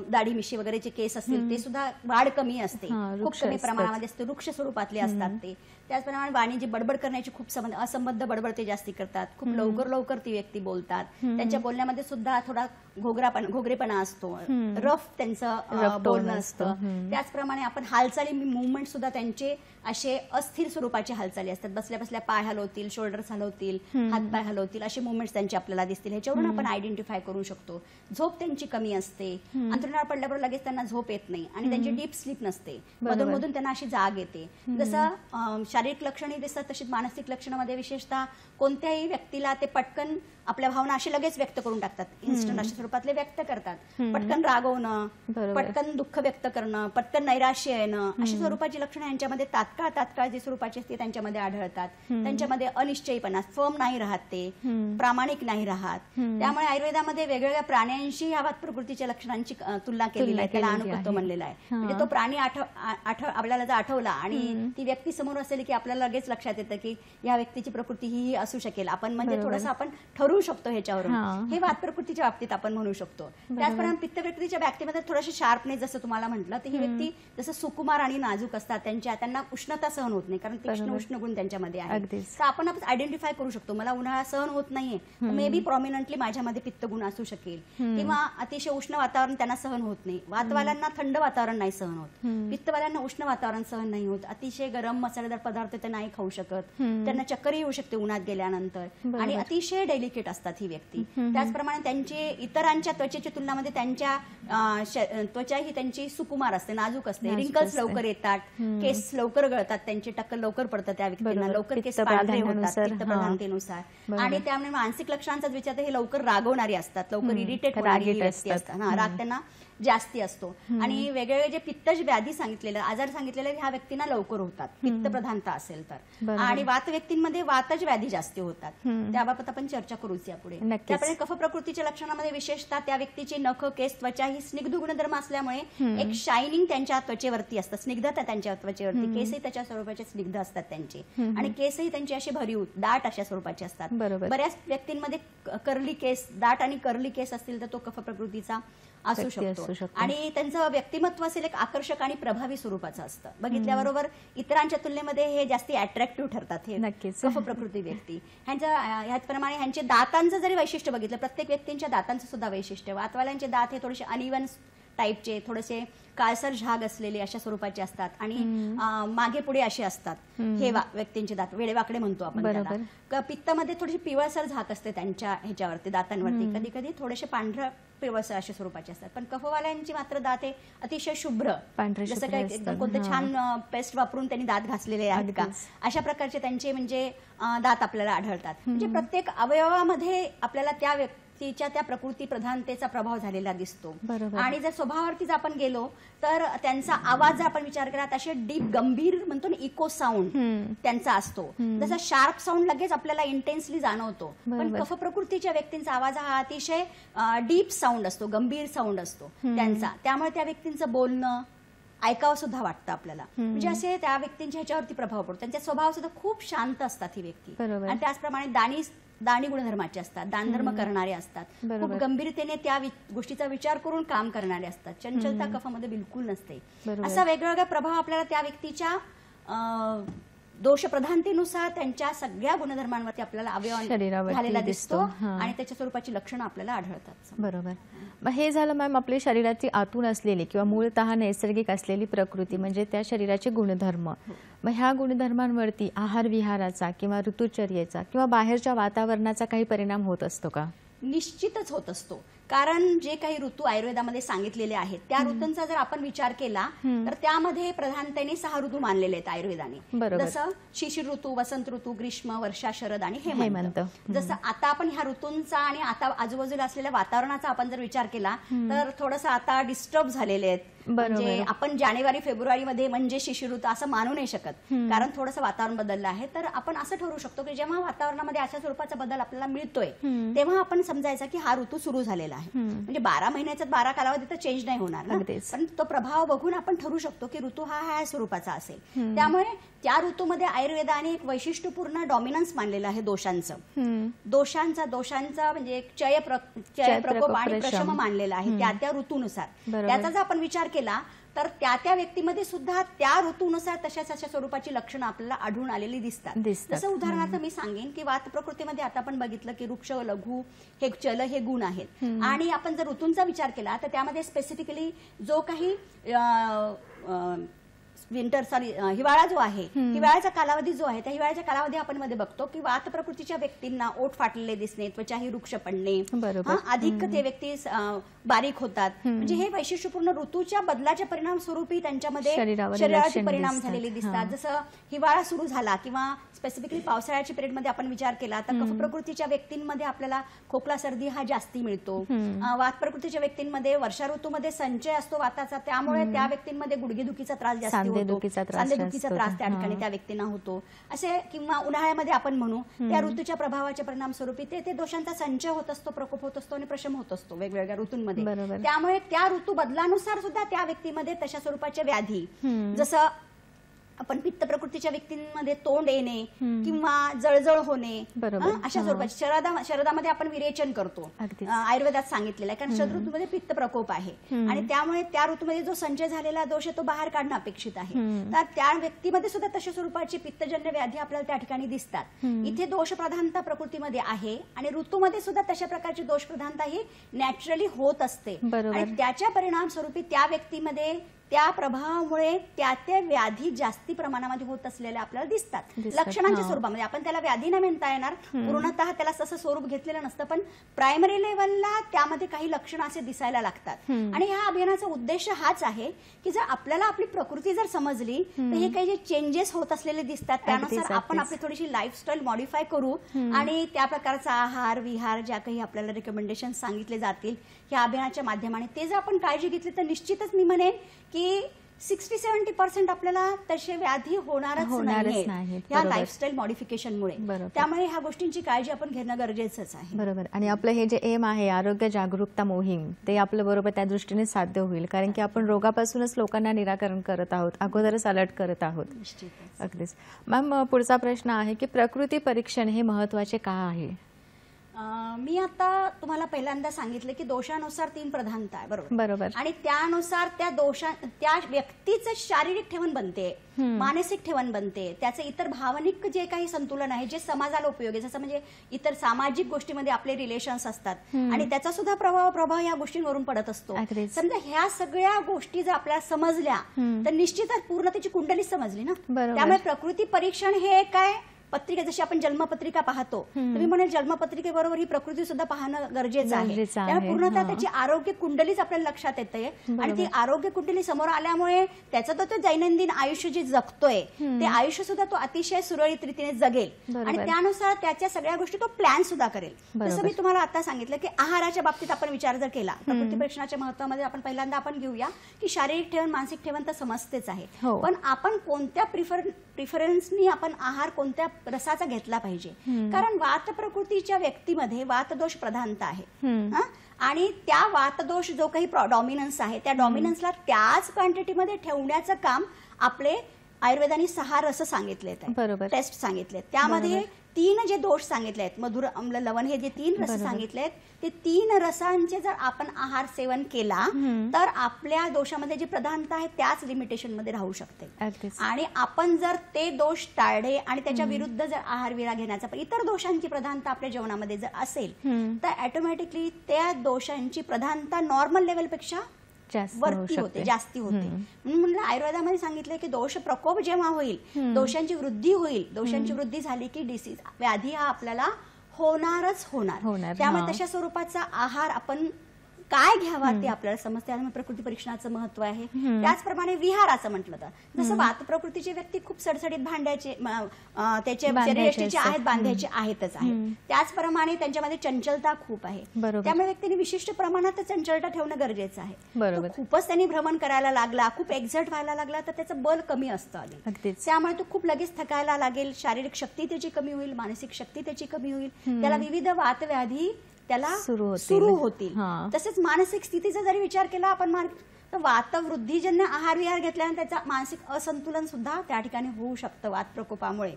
दाढी मिशी वगैरेचे केस असतील ते सुद्धा वाढ कमी असते, खूप कमी प्रमाणामध्ये असते, वृक्ष स्वरूपातले असतात ते. त्याचप्रमाणे वाणी जी बडबड करण्याची खूप असंबद्ध बडबड ते जास्ती करतात, खूप लवकर ती व्यक्ती बोलतात. त्यांच्या बोलण्यामध्ये सुद्धा थोडा घोगरेपणा असतो, रफ त्यांचं बोलणं असतं. त्याचप्रमाणे आपण हालचाली, मुवमेंट सुद्धा त्यांचे असे अस्थिर स्वरूपाचे हालचाली असतात. बसल्या बसल्या पाय हलवतील, शोल्डर्स हलवतील, हातपाय हलवतील, असे मुवमेंट्स त्यांचे आपल्याला दिसतील. ह्याच्यावरून आपण आयडेंटिफाय करू शकतो. झोप त्यांची कमी असते, अंथरुणावर पडल्याबरोबर लगेच त्यांना झोप येत नाही आणि त्यांची डीप स्लीप नसते, मधून मधून त्यांना अशी जाग येते. जसं शारीरिक लक्षणे दिसतात तशीच मानसिक लक्षणामध्ये विशेषतः कोणत्याही व्यक्तीला ते पटकन आपल्या भावना अशी लगेच व्यक्त करून टाकतात, इन्स्टंट अशा स्वरूपातले व्यक्त करतात. पटकन रागवणं, पटकन दुःख व्यक्त करणं, पटकन नैराश्य येणं, अशी स्वरूपाची लक्षणं यांच्यामध्ये तात्काळ जी स्वरूपाची असते त्यांच्यामध्ये आढळतात. त्यांच्यामध्ये अनिश्चयपणा, फर्म नाही राहत, ते प्रामाणिक नाही राहत. त्यामुळे आयुर्वेदामध्ये वेगवेगळ्या प्राण्यांशी या वात प्रकृतीच्या लक्षणांची तुलना केलेली आहे, त्याला अनुकत्व म्हणलेला आहे. म्हणजे तो प्राणी आपल्याला जर आठवला आणि ती व्यक्ती समोर असेल की आपल्याला लगेच लक्षात येतं की या व्यक्तीची प्रकृती ही असू शकेल. आपण म्हणजे थोडंसं आपण ठरवू शकतो ह्याच्यावरून. हे वात प्रकृतीच्या बाबतीत आपण म्हणू शकतो. त्याचप्रमाणे पित्त प्रकृतीच्या व्यक्तीमध्ये थोडंसं शार्पनेस, जसं तुम्हाला म्हटलं, तर ही व्यक्ती जसं सुकुमार आणि नाजूक असतात, त्यांना उष्णता सहन होत नाही, कारण तीक्ष्ण उष्ण गुण त्यांच्यामध्ये आहे. तर आपण आयडेंटिफाय करू शकतो, मला उन्हाळा सहन होत नाहीये, मे बी प्रॉमिनंटली माझ्यामध्ये पित्त गुण असू शकेल. किंवा अतिशय उष्ण वातावरण त्यांना सहन होत नाही, वातवाल्यांना थंड वातावरण नाही सहन होत, पित्तवाल्यांना उष्ण वातावरण सहन नाही होत, अतिशय गरम मसालेदार पदार्थ ते नाही खाऊ शकत, त्यांना चक्कर येऊ शकते उन्हात गेल्यानंतर, आणि अतिशय डेलिकेट असतात ही व्यक्ती. त्याचप्रमाणे त्यांची इतरांच्या त्वचेच्या तुलनामध्ये त्यांच्या त्वचा ही त्यांची सुकुमार असते, नाजूक असते, रिंकल्स लवकर येतात, केस लवकर गळतात, त्यांचे टक्कल लवकर पडतं, त्या व्यक्तींना लवकर केस पांढरे होतात पित्तप्रधानतेनुसार. आणि त्यामुळे मानसिक लक्षणांचा विचार हे लवकर रागवणारी असतात, लवकर इरिटेट होणारी व्यक्ती असतात, राग त्यांना जास्ती असतो. आणि वेगवेगळे जे पित्तज व्याधी सांगितलेले, आजार सांगितलेले, ह्या व्यक्तींना लवकर होतात पित्तप्रधानता असेल तर. आणि वात व्यक्तींमध्ये वातज व्याधी जास्ती होतात, त्याबाबत आपण चर्चा करूच यापुढे. त्यामुळे कफ प्रकृतीच्या लक्षणामध्ये विशेषतः त्या व्यक्तीची नख, केस, त्वचा ही स्निग्ध गुणधर्म असल्यामुळे एक शायनिंग त्यांच्या त्वचेवरती असतं, स्निग्धता त्यांच्या त्वचेवरती, केसही त्याच्या स्वरूपाचे स्निग्ध असतात त्यांचे, आणि केसही त्यांचे असे भरीव दाट अशा स्वरूपाचे असतात. बऱ्याच व्यक्तींमध्ये कर्ली केस, दाट आणि कर्ली केस असतील तर तो कफ प्रकृतीचा असू शकतो. आणि त्यांचं व्यक्तिमत्व असेल एक आकर्षक आणि प्रभावी स्वरूपाचं असतं, बघितल्याबरोबर इतरांच्या तुलनेमध्ये हे जास्ती अट्रॅक्टिव्ह ठरतात हे कफ प्रकृती व्यक्ती. ह्याचप्रमाणे ह्यांचे दातांचं जरी वैशिष्ट्य बघितलं, प्रत्येक व्यक्तींच्या दातांचं सुद्धा वैशिष्ट्य, वातवाल्यांचे दात हे थोडेसे अनइवन टाईपचे, थोडेसे काळसर झाग असलेले अशा स्वरूपाचे असतात, आणि मागे पुढे असे असतात हे व्यक्तींचे दात, वेडेवाकडे म्हणतो आपण त्याला. पित्तामध्ये थोडीशी पिवळसर झाक असते त्यांच्या ह्याच्यावरती, दातांवरती, कधी कधी थोडेसे पांढरं पिवळसर अशा स्वरूपाचे असतात. पण कफवाल्यांची मात्र दात हे अतिशय शुभ्र, जसं काही एकदम कोणतं छान पेस्ट वापरून त्यांनी दात घासलेले आहेत का, अशा प्रकारचे त्यांचे म्हणजे दात आपल्याला आढळतात. म्हणजे प्रत्येक अवयवामध्ये आपल्याला त्या तिच्या त्या प्रकृती प्रधानतेचा प्रभाव झालेला दिसतो. बरोबर. आणि जर स्वभावावरतीच आपण गेलो तर त्यांचा आवाज जर आपण विचार केला तर असे डीप गंभीर म्हणतो ना इको साऊंड त्यांचा असतो. जसा शार्प साऊंड लगेच आपल्याला इंटेन्सली जाणवतो, पण कफ प्रकृतीच्या व्यक्तींचा आवाज हा अतिशय डीप साऊंड असतो, गंभीर साऊंड असतो त्यांचा. त्यामुळे त्या व्यक्तींचं बोलणं ऐकावं सुद्धा वाटतं आपल्याला. म्हणजे असे त्या व्यक्तींच्या ह्याच्यावरती प्रभाव पडतो. त्यांचे स्वभाव सुद्धा खूप शांत असतात ही व्यक्ती. आणि त्याचप्रमाणे दानी गुणधर्माचे असतात, दानधर्म करणारे असतात, खूप गंभीरतेने त्या गोष्टीचा विचार करून काम करणारे असतात. चंचलता कफामध्ये बिलकुल नसते. असा वेगवेगळा प्रभाव आपल्याला त्या व्यक्तीच्या दोष प्रधानतेनुसार त्यांच्या सगळ्या गुणधर्मांवरती आपल्याला अवयव झालेला दिसतो आणि त्याच्या स्वरूपाची लक्षणं आपल्याला आढळतात. बरोबर. मग हे झालं मॅम आपली शरीराची आतून असलेली किंवा मूळतः नैसर्गिक असलेली प्रकृती म्हणजे त्या शरीराचे गुणधर्म. मग ह्या गुणधर्मांवरती आहार विहाराचा किंवा ऋतुचर्येचा किंवा बाहेरच्या वातावरणाचा काही परिणाम होत असतो का? निश्चितच होत असतो. कारण जे काही ऋतू आयुर्वेदामध्ये सांगितलेले आहेत त्या ऋतूंचा जर आपण विचार केला तर त्यामध्ये प्रधानतेने 6 ऋतू मानलेले आहेत आयुर्वेदाने. जसं शिशिर ऋतू, वसंत ऋतू, ग्रीष्म, वर्षा, शरद आणि हेमंत. जसं आता आपण ह्या ऋतूंचा आणि आता आजूबाजूला असलेल्या वातावरणाचा आपण जर विचार केला तर थोडंसं आता डिस्टर्ब झालेले आहेत. म्हणजे आपण जानेवारी फेब्रुवारी मध्ये म्हणजे शिशिर ऋतू असं मानू नाही शकत, कारण थोडंसं वातावरण बदललं आहे. तर आपण असं ठरवू शकतो की जेव्हा वातावरणामध्ये अशा स्वरूपाचा बदल आपल्याला मिळतोय तेव्हा आपण समजायचं की हा ऋतू सुरू झालेला आहे. म्हणजे 12 महिन्याचा 12 कालावधी तर चेंज नाही होणार ना, पण तो प्रभाव बघून आपण ठरवू शकतो की ऋतू हा ह्या स्वरूपाचा असेल. त्यामुळे त्या ऋतूमध्ये आयुर्वेदाने एक वैशिष्ट्यपूर्ण डॉमिनन्स मानलेलं आहे दोषांचं. दोषांचा म्हणजे क्षय प्रकोप आणि प्रशम मानलेला आहे त्या ऋतूनुसार. त्याचा जर आपण विचार केला तर त्या व्यक्तीमध्ये सुद्धा त्या ऋतूनुसार तशाच अशा स्वरूपाची लक्षणं आपल्याला आढळून आलेली दिसतात. जसं उदाहरणार्थ मी सांगेन की वात प्रकृतीमध्ये आता आपण बघितलं की वृक्ष, लघु हे चल हे गुण आहेत. आणि आपण जर ऋतूंचा विचार केला तर त्यामध्ये स्पेसिफिकली जो काही हिवाळा जो आहे, हिवाळ्याचा कालावधी जो आहे त्या हिवाळ्याच्या कालावधी आपण मध्ये बघतो की वात प्रकृतीच्या व्यक्तींना ओठ फाटलेले दिसणे, त्वचा ही वृक्ष पडणे, अधिक ते व्यक्ती बारीक होतात. म्हणजे हे वैशिष्ट्यपूर्ण ऋतूच्या बदलाच्या परिणाम स्वरूपी त्यांच्यामध्ये शरीराचे परिणाम झालेले दिसतात. जसं हिवाळा सुरू झाला किंवा स्पेसिफिकली पावसाळ्याच्या पिरियडमध्ये आपण विचार केला तर कफ प्रकृतीच्या व्यक्तींमध्ये आपल्याला खोकला सर्दी हा जास्ती मिळतो. वात प्रकृतीच्या व्यक्तींमध्ये वर्षा ऋतूमध्ये संचय असतो वाताचा, त्यामुळे त्या व्यक्तींमध्ये गुडघेदुखीचा त्रास जास्त होतो, सांधेदुखीचा त्रास त्या ठिकाणी त्या व्यक्तींना होतो. असे किंवा उन्हाळ्यामध्ये आपण म्हणू त्या ऋतूच्या प्रभावाच्या परिणाम स्वरूपी ते दोषांचा संचय होत असतो, प्रकोप होत असतो आणि प्रशम होत असतो वेगवेगळ्या ऋतूंमध्ये. त्यामुळे त्या ऋतू बदलानुसार सुद्धा त्या व्यक्तीमध्ये तशा स्वरूपाच्या व्याधी, जसं आपण पित्त प्रकृतीच्या व्यक्तींमध्ये तोंड येणे किंवा जळजळ होणे अशा स्वरूपाची, शरदामध्ये आपण विरेचन करतो आयुर्वेदात सांगितलेलं आहे, कारण शरद ऋतूमध्ये पित्त प्रकोप आहे आणि त्यामुळे त्या ऋतूमध्ये जो संचय झालेला दोष आहे तो बाहेर काढणं अपेक्षित आहे. तर त्या व्यक्तीमध्ये सुद्धा तशा स्वरूपाची पित्तजन्य व्याधी आपल्याला त्या ठिकाणी दिसतात. इथे दोष प्रधानता प्रकृतीमध्ये आहे आणि ऋतूमध्ये सुद्धा तशा प्रकारची दोष प्रधानता ही नॅचरली होत असते आणि त्याच्या परिणाम स्वरूपी त्या व्यक्तीमध्ये त्या प्रभावामुळे त्या व्याधी जास्ती प्रमाणामध्ये होत असलेल्या आपल्याला दिसतात लक्षणांच्या स्वरूपामध्ये. आपण त्याला व्याधी नाही म्हणता येणार, पूर्णतः त्याला तसं स्वरूप घेतलेलं नसतं, पण प्रायमरी लेवलला त्यामध्ये काही लक्षणं असे दिसायला लागतात. आणि ह्या अभियानाचा उद्देश हाच आहे की जर आपल्याला आपली प्रकृती जर समजली तर हे काही जे चेंजेस होत असलेले दिसतात त्यानुसार आपण आपली थोडीशी लाईफस्टाईल मॉडिफाय करू आणि त्या प्रकारचा आहार विहार ज्या काही आपल्याला रिकमेंडेशन सांगितले जातील ह्या अभियानाच्या माध्यमाने ते जर आपण काळजी घेतली तर निश्चितच मी म्हणेन की 60-70% आपल्याला तसे व्याधी होणारच नाही या लाईफस्टाईल मॉडिफिकेशनमुळे. त्यामुळे ह्या गोष्टींची काळजी आपण घेणं गरजेचंच आहे. बरोबर. आणि आपलं हे जे एम आहे आरोग्य जागरूकता मोहीम ते आपलं बरोबर त्या दृष्टीने साध्य होईल, कारण की आपण रोगापासूनच लोकांना निराकरण करत आहोत, अगोदरच अलर्ट करत आहोत. अगदीच. मॅम पुढचा प्रश्न आहे की प्रकृती परीक्षण हे महत्वाचे का आहे? मी आता तुम्हाला पहिल्यांदा सांगितलं की दोषानुसार 3 प्रधानता आहे, बरोबर, आणि त्यानुसार त्या व्यक्तीचं शारीरिक ठेवण बनते, मानसिक ठेवण बनते, त्याचं इतर भावनिक जे काही संतुलन आहे जे समाजाला उपयोगी, जसं म्हणजे इतर सामाजिक गोष्टीमध्ये आपले रिलेशन्स असतात आणि त्याचा सुद्धा प्रभाव या गोष्टींवरून पडत असतो. समजा ह्या सगळ्या गोष्टी जर आपल्याला समजल्या तर निश्चितच पूर्ण त्याची कुंडली समजली ना. त्यामुळे प्रकृती परीक्षण हे काय पत्रिका जशी आपण जन्मपत्रिका पाहतो, तुम्ही म्हणाल जन्मपत्रिकेबरोबर ही प्रकृती सुद्धा पाहणं गरजेचं आहे. त्यामुळे पूर्णतः त्याची आरोग्य कुंडलीच आपल्याला लक्षात येते आणि ती आरोग्य कुंडली समोर आल्यामुळे त्याचं तो दैनंदिन आयुष्य जे जगतोय ते आयुष्य सुद्धा तो अतिशय सुरळीत रीतीने जगेल आणि त्यानुसार त्याच्या सगळ्या गोष्टी तो प्लॅन सुद्धा करेल. जसं मी तुम्हाला आता सांगितलं की आहाराच्या बाबतीत आपण विचार जर केला, प्रकृती परीक्षणाच्या महत्वामध्ये आपण पहिल्यांदा आपण घेऊया की शारीरिक ठेवण मानसिक ठेवण तर समजतेच आहे, पण आपण कोणत्या प्रिफरन्सनी आपण आहार कोणत्या रसाचा घेतला पाहिजे. कारण वात प्रकृतीच्या व्यक्तीमध्ये वातदोष प्रधानता आहे आणि त्या वातदोष जो काही डॉमिनन्स आहे त्या डॉमिनन्सला त्याच क्वांटिटीमध्ये ठेवण्याचं काम आपले आयुर्वेदाने 6 रस सांगितलेत, टेस्ट सांगितलेत. त्यामध्ये 3 जे दोष सांगितले आहेत, मधुर आम्ल लवण, हे जे 3 रस सांगितलेत ते 3 रसांचे जर आपण आहार सेवन केला तर आपल्या दोषामध्ये जी प्रधानता आहे त्याच लिमिटेशन मध्ये राहू शकते. आणि आपण जर ते दोष टाळले आणि त्याच्या विरुद्ध जर आहार विहार घेण्याचा इतर दोषांची प्रधानता आपल्या जेवणामध्ये जर असेल तर ऑटोमॅटिकली त्या दोषांची प्रधानता नॉर्मल लेवलपेक्षा वरती होते, जास्ती होते. म्हणून म्हणलं आयुर्वेदामध्ये सांगितलं की दोष प्रकोप जेव्हा होईल, दोषांची वृद्धी होईल, दोषांची वृद्धी झाली की डिसीज व्याधी हा आपल्याला होणारच होणार. त्यामुळे तशा स्वरूपाचा आहार आपण काय घ्यावा ते आपल्याला समजते. त्यामुळे प्रकृती परीक्षणाचं महत्व आहे. त्याचप्रमाणे विहाराचं म्हटलं तर जसं वात प्रकृतीचे व्यक्ती खूप सडसडीत भांड्याचे त्याचे शरीराचे आहेत, बांध्याचे आहेतच आहे, त्याचप्रमाणे त्यांच्यामध्ये चंचलता खूप आहे. त्यामुळे व्यक्तीने विशिष्ट प्रमाणात चंचलता ठेवणं गरजेचं आहे. खूपच त्यांनी भ्रमण करायला लागला, खूप एक्झर्ट व्हायला लागला तर त्याचं बल कमी असतं आधी, त्यामुळे तो खूप लगेच थकायला लागेल, शारीरिक शक्ती त्याची कमी होईल, मानसिक शक्ती त्याची कमी होईल, त्याला विविध वातव्याधी त्याला सुरू होतील. तसेच मानसिक स्थितीचा जरी विचार केला आपण तर वातवृद्धीजन्य आहार विहार घेतल्याने त्याचा मानसिक असंतुलन सुद्धा त्या ठिकाणी होऊ शकतं वात प्रकोपामुळे.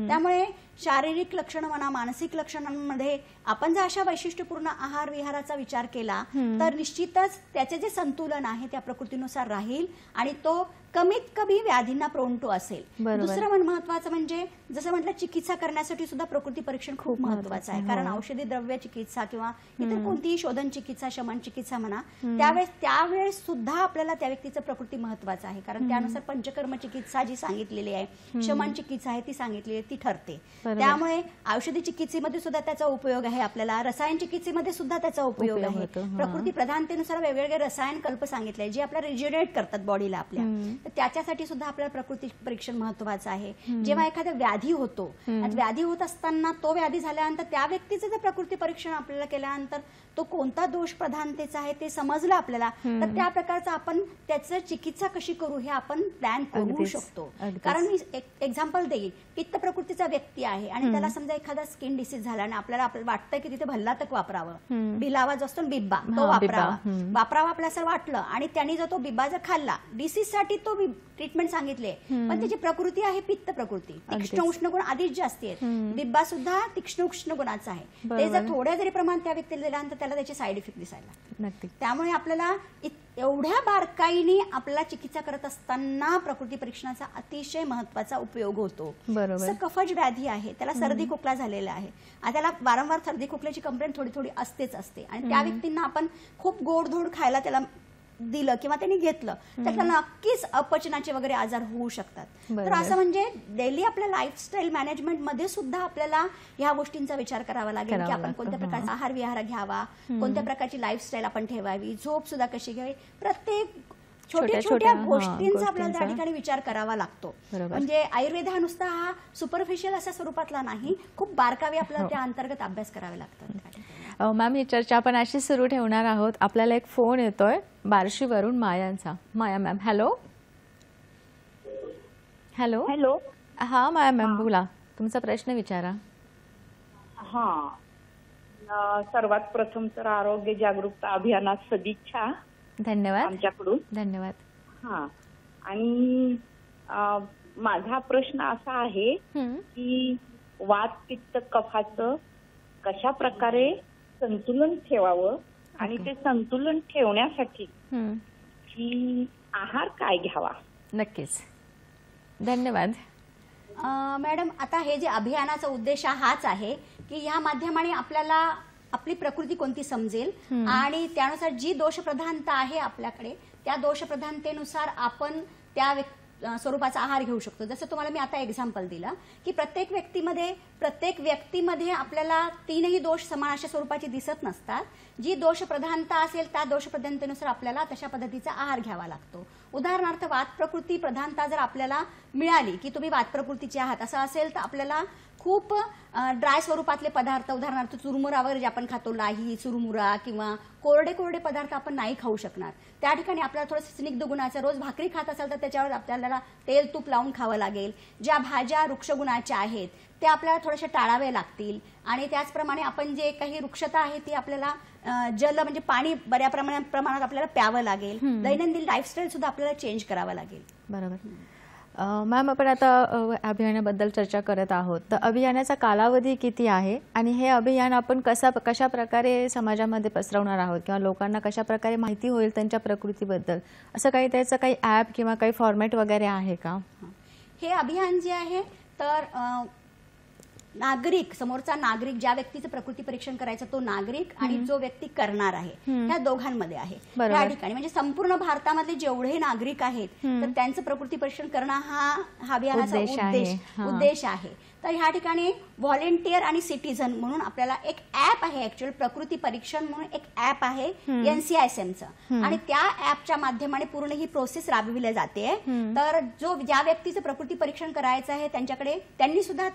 त्यामुळे शारीरिक लक्षणं म्हणा, मानसिक लक्षणांमध्ये आपण जर अशा वैशिष्ट्यपूर्ण आहार विहाराचा विचार केला तर निश्चितच त्याचे जे संतुलन आहे त्या प्रकृतीनुसार राहील आणि तो कमीत कमी व्याधींना प्रोन टू असेल. दुसरं महत्वाचं म्हणजे जसं म्हटलं चिकित्सा करण्यासाठी सुद्धा प्रकृती परीक्षण खूप महत्वाचं आहे. कारण औषधी द्रव्य चिकित्सा किंवा इतर कोणतीही शोधन चिकित्सा, शमन चिकित्सा म्हणा, त्यावेळेस सुद्धा आपल्याला त्या व्यक्तीचं प्रकृती महत्वाचं आहे. कारण त्यानुसार पंचकर्म चिकित्सा जी सांगितलेली आहे, शमन चिकित्सा आहे ती सांगितलेली आहे, ती ठरते. त्यामुळे औषधी चिकित्सेमध्ये सुद्धा त्याचा उपयोग आहे, आपल्याला रसायन चिकित्सेमध्ये सुद्धा त्याचा उपयोग आहे. प्रकृती प्रधानतेनुसार वेगवेगळे रसायन कल्प सांगितले जे आपल्याला रिज्युनेट करतात बॉडीला आपल्या, तर त्याच्यासाठी सुद्धा आपल्याला प्रकृती परीक्षण महत्वाचं आहे. जेव्हा एखादा व्याधी होतो, व्याधी होत असताना तो व्याधी झाल्यानंतर त्या व्यक्तीचं जर प्रकृती परीक्षण आपल्याला केल्यानंतर तो कोणता दोष प्रधानतेचा आहे ते समजलं आपल्याला, तर त्या प्रकारचं आपण त्याचं चिकित्सा कशी करू हे आपण प्लॅन करू शकतो. कारण मी एक एक्झाम्पल देईल, पित्त प्रकृतीचा व्यक्ती आहे आणि त्याला समजा एखादा स्किन डिसीज झाला आणि आपल्याला वाटतं की तिथे भल्लातक वापरावं, बिलावा जो असतो बिब्बा तो वापरावा आपल्याला असं वाटलं आणि त्यांनी जर तो बिब्बा जर खाल्ला, डिसीज साठी तो ट्रीटमेंट सांगितले, पण त्याची प्रकृती आहे पित्त प्रकृती, तीक्ष्ण उष्ण गुण आधीच जास्ती आहेत, बिब्बा सुद्धा तीक्ष्ण उष्ण गुणाचा आहे. ते जर थोड्या जरी प्रमाण त्या व्यक्तीला दिल्यानंतर त्याला त्याचे साईड इफेक्ट दिसायला. त्यामुळे आपल्याला एवढ्या बारकाईने आपल्याला चिकित्सा करत असताना प्रकृती परीक्षणाचा अतिशय महत्वाचा उपयोग होतो. जसं कफज व्याधी आहे, त्याला सर्दी खोकला झालेला आहे, त्याला वारंवार सर्दी खोकल्याची कंप्लेंट थोडी थोडी असतेच असते आणि त्या व्यक्तींना आपण खूप गोडधोड खायला त्याला दिलं किंवा त्यांनी घेतलं तर त्याला नक्कीच अपचनाचे वगैरे आजार होऊ शकतात. तर असं म्हणजे डेली आपल्या लाईफस्टाईल मॅनेजमेंट मध्ये सुद्धा आपल्याला ह्या गोष्टींचा विचार करावा लागेल की आपण कोणत्या प्रकारचा आहार विहार घ्यावा, कोणत्या प्रकारची लाईफस्टाईल आपण ठेवावी, झोप सुद्धा कशी घ्यावी, प्रत्येक छोट्या छोट्या गोष्टींचा आपल्याला त्या ठिकाणी विचार करावा लागतो. म्हणजे आयुर्वेद हा नुसता हा सुपरफिशियल अशा स्वरूपातला नाही, खूप बारकावे आपल्याला त्या अंतर्गत अभ्यास करावे लागतात. मॅम ही चर्चा आपण अशी सुरू ठेवणार आहोत. आपल्याला एक फोन येतोय बार्शीवरून मायांचा. माया मॅम, हॅलो. Hello hello. हा माया मॅम बोला, तुमचा प्रश्न विचारा. सर्वात प्रथम तर आरोग्य जागरूकता अभियानात सदिच्छा. धन्यवाद आमच्याकडून. धन्यवाद. आणि माझा प्रश्न असा आहे की वात पित्त कफाचं कशा प्रकारे संतुलन ठेवावं आणि ते संतुलन ठेवण्यासाठी की आहार काय घ्यावा. नक्कीच, धन्यवाद. मॅडम, आता हे जे अभियानाचा उद्देश हाच आहे की या माध्यमाने आपल्याला आपली प्रकृती कोणती समजेल आणि त्यानुसार जी दोषप्रधानता आहे आपल्याकडे त्या दोषप्रधानतेनुसार आपण स्वरूपाचा आहार घेऊ शकतो. जसं तुम्हाला मी आता एक्झाम्पल दिलं की प्रत्येक व्यक्तीमध्ये आपल्याला तीनही दोष समान अशा स्वरूपाचे दिसत नसतात. जी दोष प्रधानता असेल त्या दोष प्रधानतेनुसार आपल्याला तशा पद्धतीचा आहार घ्यावा लागतो. उदाहरणार्थ वात प्रकृती प्रधानता जर आपल्याला मिळाली की तुम्ही वात प्रकृतीचे आहात असं असेल तर आपल्याला खूप ड्राय स्वरूपातले पदार्थ, उदाहरणार्थ चुरमुरा वगैरे जे आपण खातो, लाही, चुरमुरा किंवा कोरडे पदार्थ आपण नाही खाऊ शकणार. त्या ठिकाणी आपल्याला थोडंसं स्निग्ध गुणाचं, रोज भाकरी खात असाल तर त्याच्यावर आपल्याला तेल तूप लावून खावं लागेल. ज्या भाज्या वृक्षगुणाच्या आहेत त्या आपल्याला थोड्याशा टाळाव्या लागतील. आणि त्याचप्रमाणे आपण जे काही वृक्षता आहे ती आपल्याला जल म्हणजे पाणी बऱ्या प्रमाणात आपल्याला प्यावं लागेल. दैनंदिन लाईफस्टाईल सुद्धा आपल्याला चेंज करावं लागेल. बरोबर. मॅम, आपण आता अभियानाबद्दल चर्चा करत आहोत, तर अभियानाचा कालावधी किती आहे आणि हे अभियान आपण कशा प्रकारे समाजामध्ये पसरवणार आहोत किंवा लोकांना कशा प्रकारे माहिती होईल त्यांच्या प्रकृतीबद्दल, असं काही त्याचं काही ॲप किंवा काही फॉर्मॅट वगैरे आहे का? हे अभियान जे आहे तर समोरचा नागरिक, ज्या व्यक्तीचं प्रकृती परीक्षण करायचं तो नागरिक आणि जो व्यक्ती करणार आहे ह्या दोघांमध्ये आहे. या ठिकाणी म्हणजे संपूर्ण भारतामधले जेवढे नागरिक आहेत तर त्यांचं प्रकृती परीक्षण करणं हा अभियानाचा उद्देश आहे. तर ह्या ठिकाणी व्हॉलेंटियर आणि सिटीझन म्हणून आपल्याला एक ऍप आहे, ऍक्च्युअल प्रकृती परीक्षण म्हणून एक ऍप आहे NCISMचं, आणि त्या ऍपच्या माध्यमाने पूर्ण ही प्रोसेस राबविली जाते. तर ज्या व्यक्तीचं प्रकृती परीक्षण करायचं आहे त्यांनी सुद्धा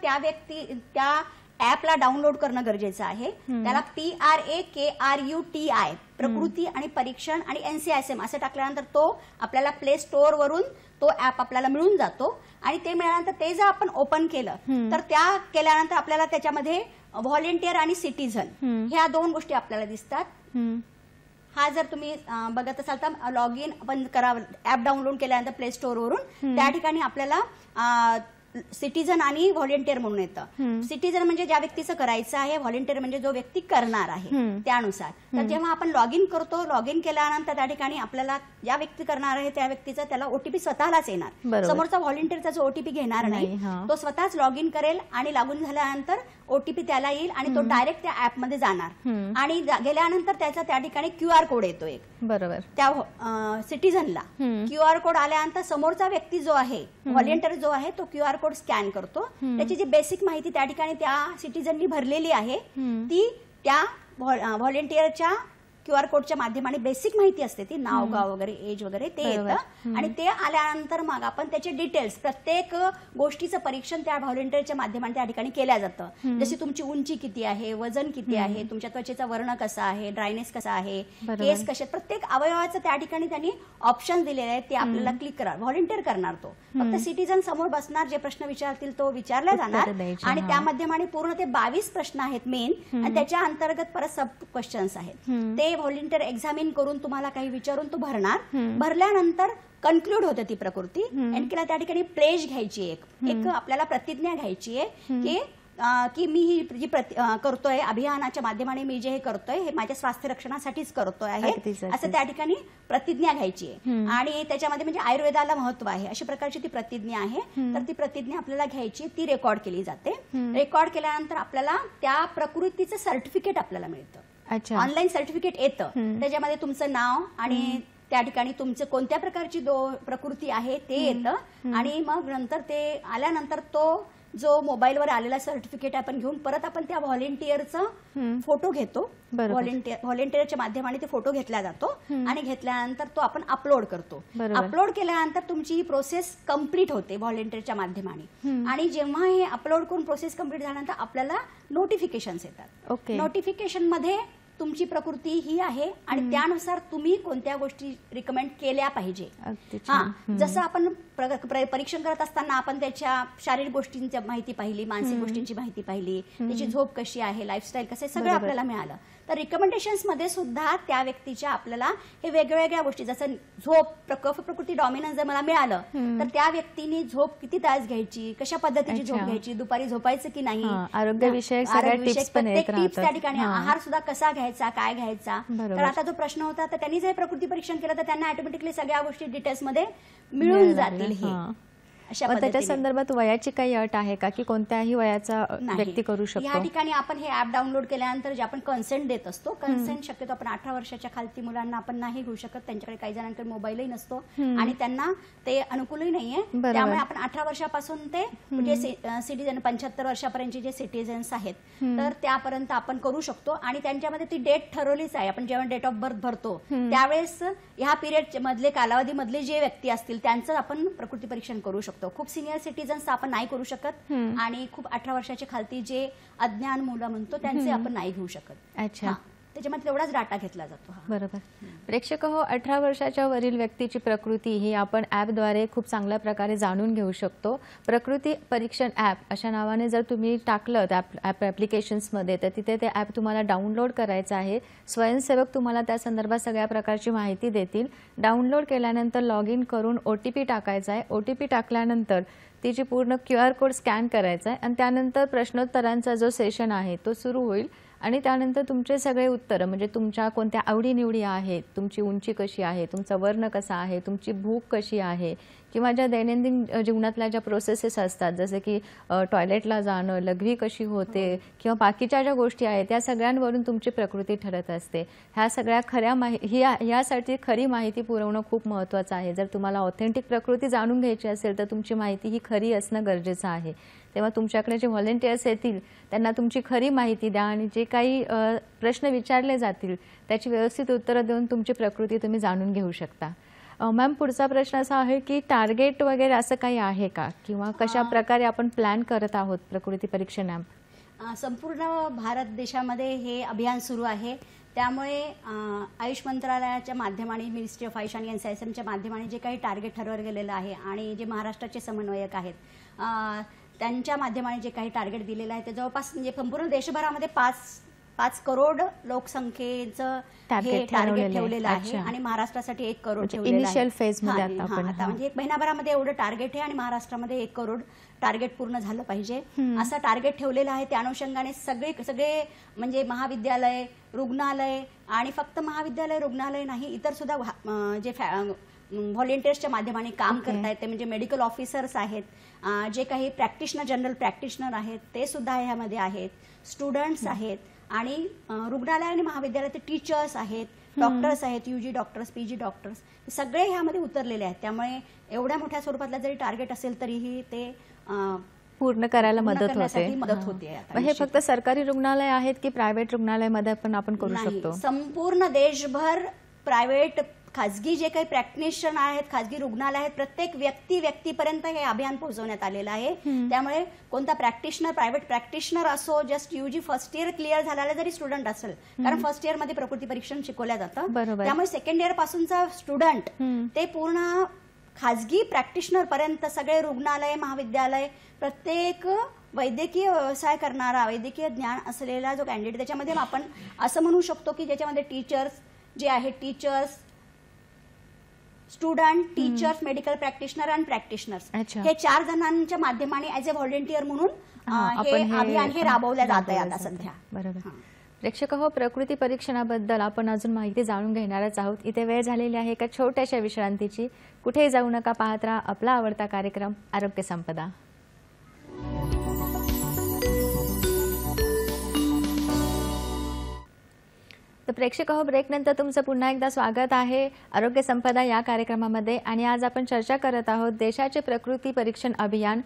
त्या ऍपला डाउनलोड करणं गरजेचं आहे. त्याला PRAKRUTI प्रकृती आणि परीक्षण आणि NCISM असं टाकल्यानंतर तो आपल्याला प्ले स्टोअर वरून तो ऍप आपल्याला मिळून जातो. आणि ते मिळाल्यानंतर ते जर आपण ओपन केलं तर त्या केल्यानंतर आपल्याला त्याच्यामध्ये व्हॉलेंटियर आणि सिटीझन ह्या दोन गोष्टी आपल्याला दिसतात. हा जर तुम्ही बघत असाल तर लॉग इन आपण करावं, ऍप डाउनलोड केल्यानंतर प्ले स्टोअर वरून त्या ठिकाणी आपल्याला सिटीझन आणि व्हॉलेंटियर म्हणून येतं. सिटीझन म्हणजे ज्या व्यक्तीचं करायचं आहे, व्हॉलेंटियर म्हणजे जो व्यक्ती करणार आहे त्यानुसार. तर जेव्हा आपण लॉग इन करतो, लॉग इन केल्यानंतर त्या ठिकाणी आपल्याला ज्या व्यक्ती करणार आहे त्या व्यक्तीचा त्याला ओटीपी स्वतःलाच येणार. समोरचा व्हॉलेंटियरचा जो ओटीपी घेणार नाही, तो स्वतःच लॉग इन करेल आणि लागून झाल्यानंतर ओटीपी त्याला येईल आणि तो डायरेक्ट त्या ऍपमध्ये जाणार. आणि गेल्यानंतर त्याचा त्या ठिकाणी QR कोड येतो एक. बरोबर. त्या सिटीझनला QR कोड आल्यानंतर समोरचा व्यक्ती जो आहे, व्हॉलेंटियर जो आहे, तो QR कोड स्कॅन करतो. त्याची जी बेसिक माहिती त्या ठिकाणी त्या सिटीझननी भरलेली आहे ती त्या व्हॉलेंटियरच्या QR कोडच्या माध्यमाने बेसिक माहिती असते, ती नाव गाव वगैरे एज वगैरे ते येतं. आणि ते आल्यानंतर मग आपण त्याचे डिटेल्स, प्रत्येक गोष्टीचं परीक्षण त्या व्हॉलेंटियरच्या माध्यमाने त्या ठिकाणी केलं जातं. जशी तुमची उंची किती आहे, वजन किती आहे, तुमच्या त्वचेचा वर्ण कसा आहे, ड्रायनेस कसा आहे, केस कसे, प्रत्येक अवयवाचं त्या ठिकाणी त्यांनी ऑप्शन दिलेले आहेत. ते आपल्याला क्लिक करा, व्हॉलेंटियर करणार तो. फक्त सिटीझन समोर बसणार, जे प्रश्न विचारतील तो विचारला जाणार आणि त्या माध्यमाने पूर्ण ते 22 प्रश्न आहेत मेन, आणि त्याच्या अंतर्गत परत सब क्वेश्चन्स आहेत. ते व्हॉलेंटियर एक्झामिन करून तुम्हाला काही विचारून तो भरणार. भरल्यानंतर कन्क्लूड होते ती प्रकृती. आणखीला त्या ठिकाणी प्लेज घ्यायची, एक आपल्याला प्रतिज्ञा घ्यायची आहे की मी ही जी करतोय अभियानाच्या माध्यमाने, मी जे हे करतोय हे माझ्या स्वास्थ्य रक्षणासाठीच करतोय आहे असं त्या ठिकाणी प्रतिज्ञा घ्यायची आहे. आणि त्याच्यामध्ये म्हणजे आयुर्वेदाला महत्व आहे अशा प्रकारची ती प्रतिज्ञा आहे. तर ती प्रतिज्ञा आपल्याला घ्यायची, ती रेकॉर्ड केली जाते. रेकॉर्ड केल्यानंतर आपल्याला त्या प्रकृतीचं सर्टिफिकेट आपल्याला मिळतं. ऑनलाईन सर्टिफिकेट येतं, त्याच्यामध्ये तुमचं नाव आणि त्या ठिकाणी तुमचं कोणत्या प्रकारची प्रकृती आहे ते येतं. आणि मग नंतर ते आल्यानंतर तो जो मोबाईलवर आलेला सर्टिफिकेट आपण घेऊन परत आपण त्या व्हॉलेंटियरचा फोटो घेतो. व्हॉलेंटियरच्या माध्यमाने ते फोटो घेतला जातो आणि घेतल्यानंतर तो आपण अपलोड करतो. अपलोड केल्यानंतर तुमची ही प्रोसेस कंप्लीट होते व्हॉलेंटियरच्या माध्यमाने. आणि जेव्हा हे अपलोड करून प्रोसेस कंप्लीट झाल्यानंतर आपल्याला नोटिफिकेशन्स येतात. नोटिफिकेशन मध्ये तुमची प्रकृती ही आहे आणि त्यानुसार तुम्ही कोणत्या गोष्टी रिकमेंड केल्या पाहिजे. जसं आपण परीक्षण करत असताना आपण त्याच्या शारीरिक गोष्टींची माहिती पाहिली, मानसिक गोष्टींची माहिती पाहिली, त्याची झोप कशी आहे, लाईफस्टाईल कसं, सगळं आपल्याला मिळालं. तर रिकमेंडेशन्स मध्ये सुद्धा त्या व्यक्तीच्या आपल्याला हे वेगवेगळ्या गोष्टी, जसं झोप, कफ प्रकृती डॉमिनन्स जर मला मिळालं तर त्या व्यक्तीने झोप किती तास घ्यायची, कशा पद्धतीची झोप घ्यायची, दुपारी झोपायचं की नाही, आरोग्यविषयक टिप्स त्या ठिकाणी, आहार सुद्धा कसा घ्यायचा, काय घ्यायचा. तर आता जो प्रश्न होता तर त्यांनी जर प्रकृती परीक्षण केलं तर त्यांना ऑटोमॅटिकली सगळ्या गोष्टी डिटेल्स मध्ये मिळून जातील. हे अशा त्याच्या पद्धतीने. संदर्भात वयाची काही अट आहे का की कोणत्याही वयाचा व्यक्ती करू या शकतो? ठिकाणी आपण हे ॲप डाउनलोड केल्यानंतर जे आपण कन्सेंट देत असतो, कन्सेंट शक्यतो आपण 18 वर्षाच्या खालती मुलांना आपण नाही घेऊ शकत. त्यांच्याकडे काही जणांकडे मोबाईलही नसतो आणि त्यांना ते अनुकूलही नाहीये. त्यामुळे आपण 18 वर्षापासून ते म्हणजे सिटीजन 75 वर्षापर्यंतचे जे सिटीजन्स आहेत तर त्यापर्यंत आपण करू शकतो. आणि त्यांच्यामध्ये ती डेट ठरवलीच आहे. आपण जेव्हा डेट ऑफ बर्थ भरतो त्यावेळेस ह्या पिरियड मधले कालावधीमधले जे व्यक्ती असतील त्यांचं आपण प्रकृती परीक्षण करू शकतो. खूप सिनियर सिटीजन्स आपण नाही करू शकत आणि खूप 18 वर्षाच्या खालती जे अज्ञान मुलं म्हणतो त्यांचे आपण नाही घेऊ शकत. अच्छा, त्याच्यामध्ये तेवढाच डाटा घेतला जातो. बरोबर. प्रेक्षक हो, 18 वर्षाच्या वरील व्यक्तीची प्रकृती ही आपण ॲपद्वारे खूप चांगल्या प्रकारे जाणून घेऊ शकतो. प्रकृती परीक्षण ॲप अशा नावाने जर तुम्ही टाकलं ॲप ॲप्लिकेशन्समध्ये तर तिथे ते ॲप तुम्हाला डाउनलोड करायचं आहे. स्वयंसेवक तुम्हाला त्या संदर्भात सगळ्या प्रकारची माहिती देतील. डाउनलोड केल्यानंतर लॉग इन करून OTP टाकायचा आहे. OTP टाकल्यानंतर तिची पूर्ण QR कोड स्कॅन करायचा आहे आणि त्यानंतर प्रश्नोत्तरांचा जो सेशन आहे तो सुरू होईल आणि त्यानंतर तुमचे सगळे उत्तरं म्हणजे तुमच्या कोणत्या आवडीनिवडी आहेत, तुमची उंची कशी आहे, तुमचा वर्ण कसा आहे, तुमची भूक कशी आहे किंवा ज्या दैनंदिन जीवनातल्या ज्या प्रोसेसेस असतात जसे की टॉयलेटला जाणं, लघवी कशी होते किंवा बाकीच्या ज्या गोष्टी आहेत त्या सगळ्यांवरून तुमची प्रकृती ठरत असते. ह्या सगळ्या खऱ्या यासाठी खरी माहिती पुरवणं खूप महत्त्वाचं आहे. जर तुम्हाला ऑथेंटिक प्रकृती जाणून घ्यायची असेल तर तुमची माहिती ही खरी असणं गरजेचं आहे. तेव्हा तुमच्याकडे जे व्हॉलेंटियर्स येतील त्यांना तुमची खरी माहिती द्या आणि जे काही प्रश्न विचारले जातील त्याची व्यवस्थित उत्तरं देऊन तुमची प्रकृती तुम्ही जाणून घेऊ शकता. मॅम, पुढचा प्रश्न असा आहे की टार्गेट वगैरे असं काही आहे का किंवा कशा प्रकारे आपण प्लॅन करत आहोत प्रकृती परीक्षण ॲप? संपूर्ण भारत देशामध्ये हे अभियान सुरू आहे. त्यामुळे आयुष मंत्रालयाच्या माध्यमाने, मिनिस्ट्री ऑफ आयुष आणि NCISMच्या माध्यमाने जे काही टार्गेट ठरवलं गेलेलं आहे आणि जे महाराष्ट्राचे समन्वयक आहेत त्यांच्या माध्यमाने जे काही टार्गेट दिलेलं आहे ते जवळपास म्हणजे संपूर्ण देशभरामध्ये 5 करोड लोकसंख्येचं हे टार्गेट ठेवलेलं आहे आणि महाराष्ट्रासाठी 1 करोड ठेवलेलं आहे. इनिशियल फेजमध्ये आता म्हणजे 1 महिन्याभरामध्ये एवढं टार्गेट आहे आणि महाराष्ट्रामध्ये 1 करोड टार्गेट पूर्ण झालं पाहिजे असं टार्गेट ठेवलेलं आहे. त्या अनुषंगाने सगळे म्हणजे महाविद्यालय, रुग्णालय आणि फक्त महाविद्यालय, रुग्णालय नाही इतर सुद्धा जे व्हॉलेंटियर्सच्या माध्यमाने काम करतायत ते म्हणजे मेडिकल ऑफिसर्स आहेत, जे काही जनरल प्रॅक्टिशनर आहेत ते सुद्धा ह्यामध्ये आहेत, स्टुडंट्स आहेत आणि रुग्णालय आणि महाविद्यालयाचे टीचर्स आहेत, डॉक्टर्स आहेत, UG डॉक्टर्स, PG डॉक्टर्स सगळे ह्यामध्ये उतरलेले आहेत. त्यामुळे एवढ्या मोठ्या स्वरूपातला जरी टार्गेट असेल तरीही ते पूर्ण करायला मदत होते. हे फक्त सरकारी रुग्णालय आहेत की प्रायव्हेट रुग्णालयामध्ये पण आपण करू शकतो? संपूर्ण देशभर प्रायव्हेट, खाजगी जे काही प्रॅक्टिशनर आहेत, खाजगी रुग्णालय आहेत, प्रत्येक व्यक्तीपर्यंत हे अभियान पोहोचवण्यात आलेलं आहे. त्यामुळे कोणता प्रायव्हेट प्रॅक्टिशनर असो, just UG first year clear झालेला जरी स्टुडंट असेल, कारण फर्स्ट इयर मध्ये प्रकृती परीक्षण शिकवलं जातं, त्यामुळे सेकंड इयर पासूनचा स्टुडंट ते पूर्ण खाजगी प्रॅक्टिशनर पर्यंत सगळे रुग्णालय, महाविद्यालय, प्रत्येक वैद्यकीय व्यवसाय करणारा, वैद्यकीय ज्ञान असलेला जो कॅन्डिडेट त्याच्यामध्ये आपण असं म्हणू शकतो की ज्याच्यामध्ये टीचर्स जे आहेत, teachers, student, teachers, medical practitioner आणि प्रॅक्टिशनर्स हे 4 जणांच्या माध्यमाने ॲज अ व्हॉलेंटियर म्हणून हे अभियान हे राबवलं जात आहे आता सध्या. बरोबर. प्रेक्षक हो, प्रकृती परीक्षणाबद्दल आपण अजून माहिती जाणून घेणारच आहोत. इथे वेळ झालेली आहे एका छोट्याशा विश्रांतीची. कुठेही जाऊ नका, पाहत राहा आपला आवडता कार्यक्रम आरोग्य संपदा. तर प्रेक्षक हो, ब्रेकनंतर तुमचं पुन्हा एकदा स्वागत आहे आरोग्य संपदा या कार्यक्रमामध्ये. आणि आज आपण चर्चा करत आहोत देशाचे प्रकृती परीक्षण अभियान,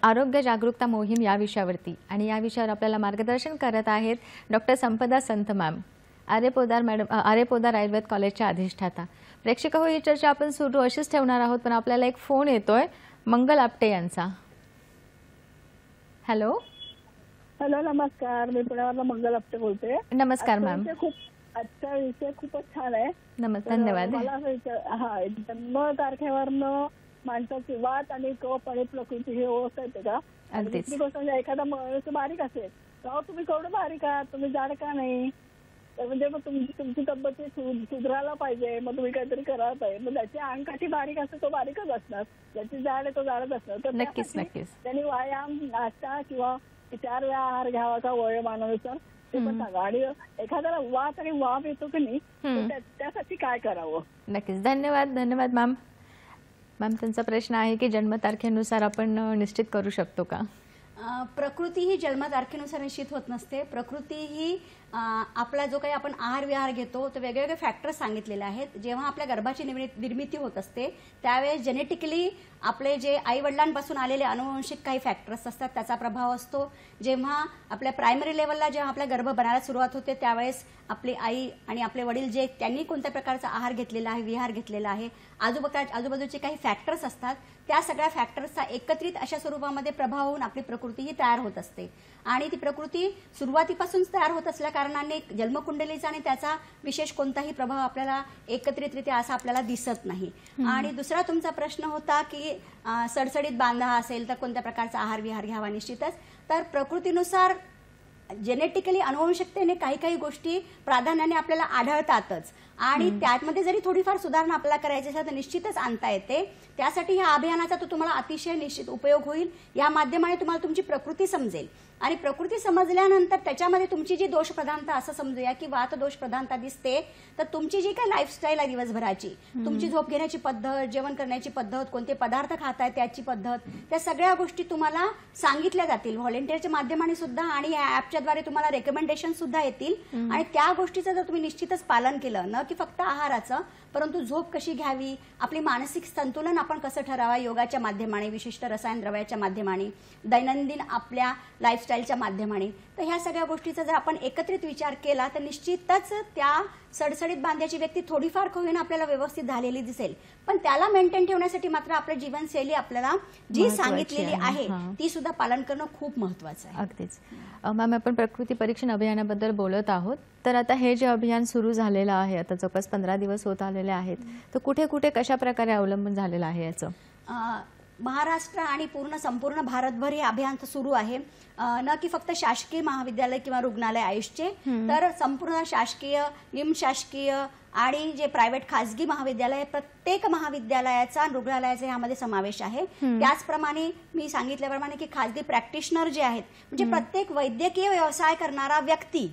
आरोग्य जागरूकता मोहीम या विषयावरती. आणि या विषयावर आपल्याला मार्गदर्शन करत आहेत डॉक्टर संपदा संत मॅम, आर्य पोदार आयुर्वेद कॉलेजच्या अधिष्ठाता. प्रेक्षक हो, ही चर्चा आपण सुरू अशीच ठेवणार आहोत, पण आपल्याला एक फोन येतोय मंगल आपटे यांचा. हॅलो. हॅलो, नमस्कार. मी पुण्यावरनं मंगल आपटे बोलते. नमस्कार मॅम. आजचा विषय खूपच छान आहे. धन्यवाद. मला जन्म तारखेवरनं माणसाची वात आणि कफ आणि प्रकृती हे ओळखता येते का? दुसरी गोष्ट म्हणजे एखादा माणूस बारीक असेल तर तुम्ही केवढं बारीक आहात, तुम्ही जाड का नाही, तर म्हणजे मग तुमची तब्येत सुधारायला पाहिजे, मग तुम्ही काहीतरी करायला पाहिजे. मग ज्याची अंगकाठी बारीक असते तो बारीकच असणार, ज्याची जाड आहे तो जाडच असणार. तर त्यांनी व्यायाम, नाश्ता किंवा 4 वेळा आहार घ्यावा का वयोमानानुसार ते पण सांगा. आणि एखाद्याला वात आणि वाफ येतो की नाही त्यासाठी काय करावं? नक्कीच. धन्यवाद मॅम. मॅम त्यांचा प्रश्न आहे की जन्मतारखेनुसार आपण निश्चित करू शकतो का? प्रकृती ही जन्मतारखेनुसार निश्चित होत नसते. प्रकृती ही आपला जो काही आपण आहार विहार घेतो तर वेगवेगळे फॅक्टर्स सांगितलेले आहेत. जेव्हा आपल्या गर्भाची निर्मिती होत असते त्यावेळेस जेनेटिकली आपले जे आई वडिलांपासून आलेले अनुवंशिक काही फॅक्टर्स असतात त्याचा प्रभाव असतो. जेव्हा आपल्या प्रायमरी लेवलला जेव्हा आपला गर्भ बनायला सुरुवात होते त्यावेळेस आपली आई आणि आपले वडील जे त्यांनी कोणत्या प्रकारचा आहार घेतलेला आहे, विहार घेतलेला आहे, आजूबाजूचे काही फॅक्टर्स असतात त्या सगळ्या फॅक्टर्सचा एकत्रित अशा स्वरूपामध्ये प्रभाव होऊन आपली प्रकृती ही तयार होत असते. आणि ती प्रकृती सुरुवातीपासूनच तयार होत असल्या कारणाने जन्मकुंडलीचा आणि त्याचा विशेष कोणताही प्रभाव आपल्याला एकत्रितरित्या असा आपल्याला दिसत नाही. आणि दुसरा तुमचा प्रश्न होता की सडसडीत बांधा असेल तर कोणत्या प्रकारचा आहार विहार घ्यावा. निश्चितच तर प्रकृतीनुसार जेनेटिकली अनुवंशिकतेने काही काही गोष्टी प्राधान्याने आपल्याला आढळतातच आणि त्यामध्ये जरी थोडीफार सुधारणा आपल्याला करायची असेल तर निश्चितच आणता येते. त्यासाठी ह्या अभियानाचा तो तुम्हाला अतिशय निश्चित उपयोग होईल. या माध्यमाने तुम्हाला तुमची प्रकृती समजेल आणि प्रकृती समजल्यानंतर त्याच्यामध्ये तुमची जी दोषप्रधानता असं समजूया की वात दोष प्रधानता दिसते तर तुमची जी काही लाईफस्टाईल आहे दिवसभराची, तुमची झोप घेण्याची पद्धत, जेवण करण्याची पद्धत, कोणते पदार्थ खाताय त्याची पद्धत, त्या सगळ्या गोष्टी तुम्हाला सांगितल्या जातील व्हॉलेंटिअरच्या माध्यमाने सुद्धा आणि या ॲपच्याद्वारे तुम्हाला रेकमेंडेशन सुद्धा येतील. आणि त्या गोष्टीचं जर तुम्ही निश्चितच पालन केलं न की फक्त आहाराचं परंतु झोप कशी घ्यावी, आपली मानसिक संतुलन आपण कसं ठरावा योगाच्या माध्यमाने, विशिष्ट रसायन द्रव्याच्या माध्यमाने, दैनंदिन आपल्या लाईफस्टाईलच्या माध्यमाने, तर ह्या सगळ्या गोष्टीचा जर आपण एकत्रित विचार केला तर निश्चितच त्या सडसडीत बांध्याची व्यक्ती थोडीफार का होईना आपल्याला व्यवस्थित झालेली दिसेल. पण त्याला मेंटेन ठेवण्यासाठी मात्र आपली जीवनशैली आपल्याला जी सांगितलेली आहे ती सुद्धा पालन करणं खूप महत्वाचं आहे. अगदीच. मॅम आपण प्रकृती परीक्षण अभियानाबद्दल बोलत आहोत तर आता हे जे अभियान सुरू झालेलं आहे आता जवळपास 15 दिवस होत आलेले आहेत तर कुठे कुठे कशा प्रकारे अवलंबून झालेलं आहे याचं? महाराष्ट्र आणि संपूर्ण भारतभर हे अभियान सुरू आहे. न की फक्त शासकीय महाविद्यालय किंवा रुग्णालय आयुषचे तर संपूर्ण शासकीय, निमशासकीय आणि जे प्रायव्हेट खासगी महाविद्यालय प्रत्येक महाविद्यालयाचा रुग्णालयाचा यामध्ये समावेश आहे. त्याचप्रमाणे मी सांगितल्याप्रमाणे की खासगी प्रॅक्टिशनर जे आहेत म्हणजे प्रत्येक वैद्यकीय व्यवसाय करणारा व्यक्ती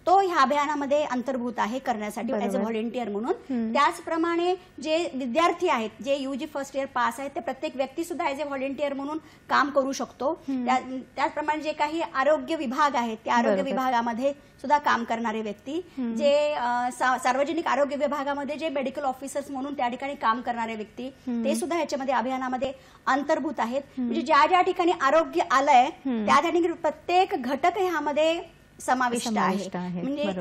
तो ह्या अभियानामध्ये अंतर्भूत आहे करण्यासाठी ॲज अ व्हॉलेंटियर म्हणून. त्याचप्रमाणे जे विद्यार्थी आहेत जे UG फर्स्ट इयर पास आहेत ते प्रत्येक व्यक्ती सुद्धा ॲज अ व्हॉलेंटियर म्हणून काम करू शकतो. त्याचप्रमाणे जे काही आरोग्य विभाग आहेत त्या आरोग्य विभागामध्ये सुद्धा काम करणारे व्यक्ती, जे सार्वजनिक आरोग्य विभागामध्ये जे मेडिकल ऑफिसर्स म्हणून त्या ठिकाणी काम करणारे व्यक्ती ते सुद्धा ह्याच्यामध्ये अभियानामध्ये अंतर्भूत आहेत. म्हणजे ज्या ज्या ठिकाणी आरोग्य आलंय त्या ठिकाणी प्रत्येक घटक ह्यामध्ये समाविष्ट आहे. म्हणजे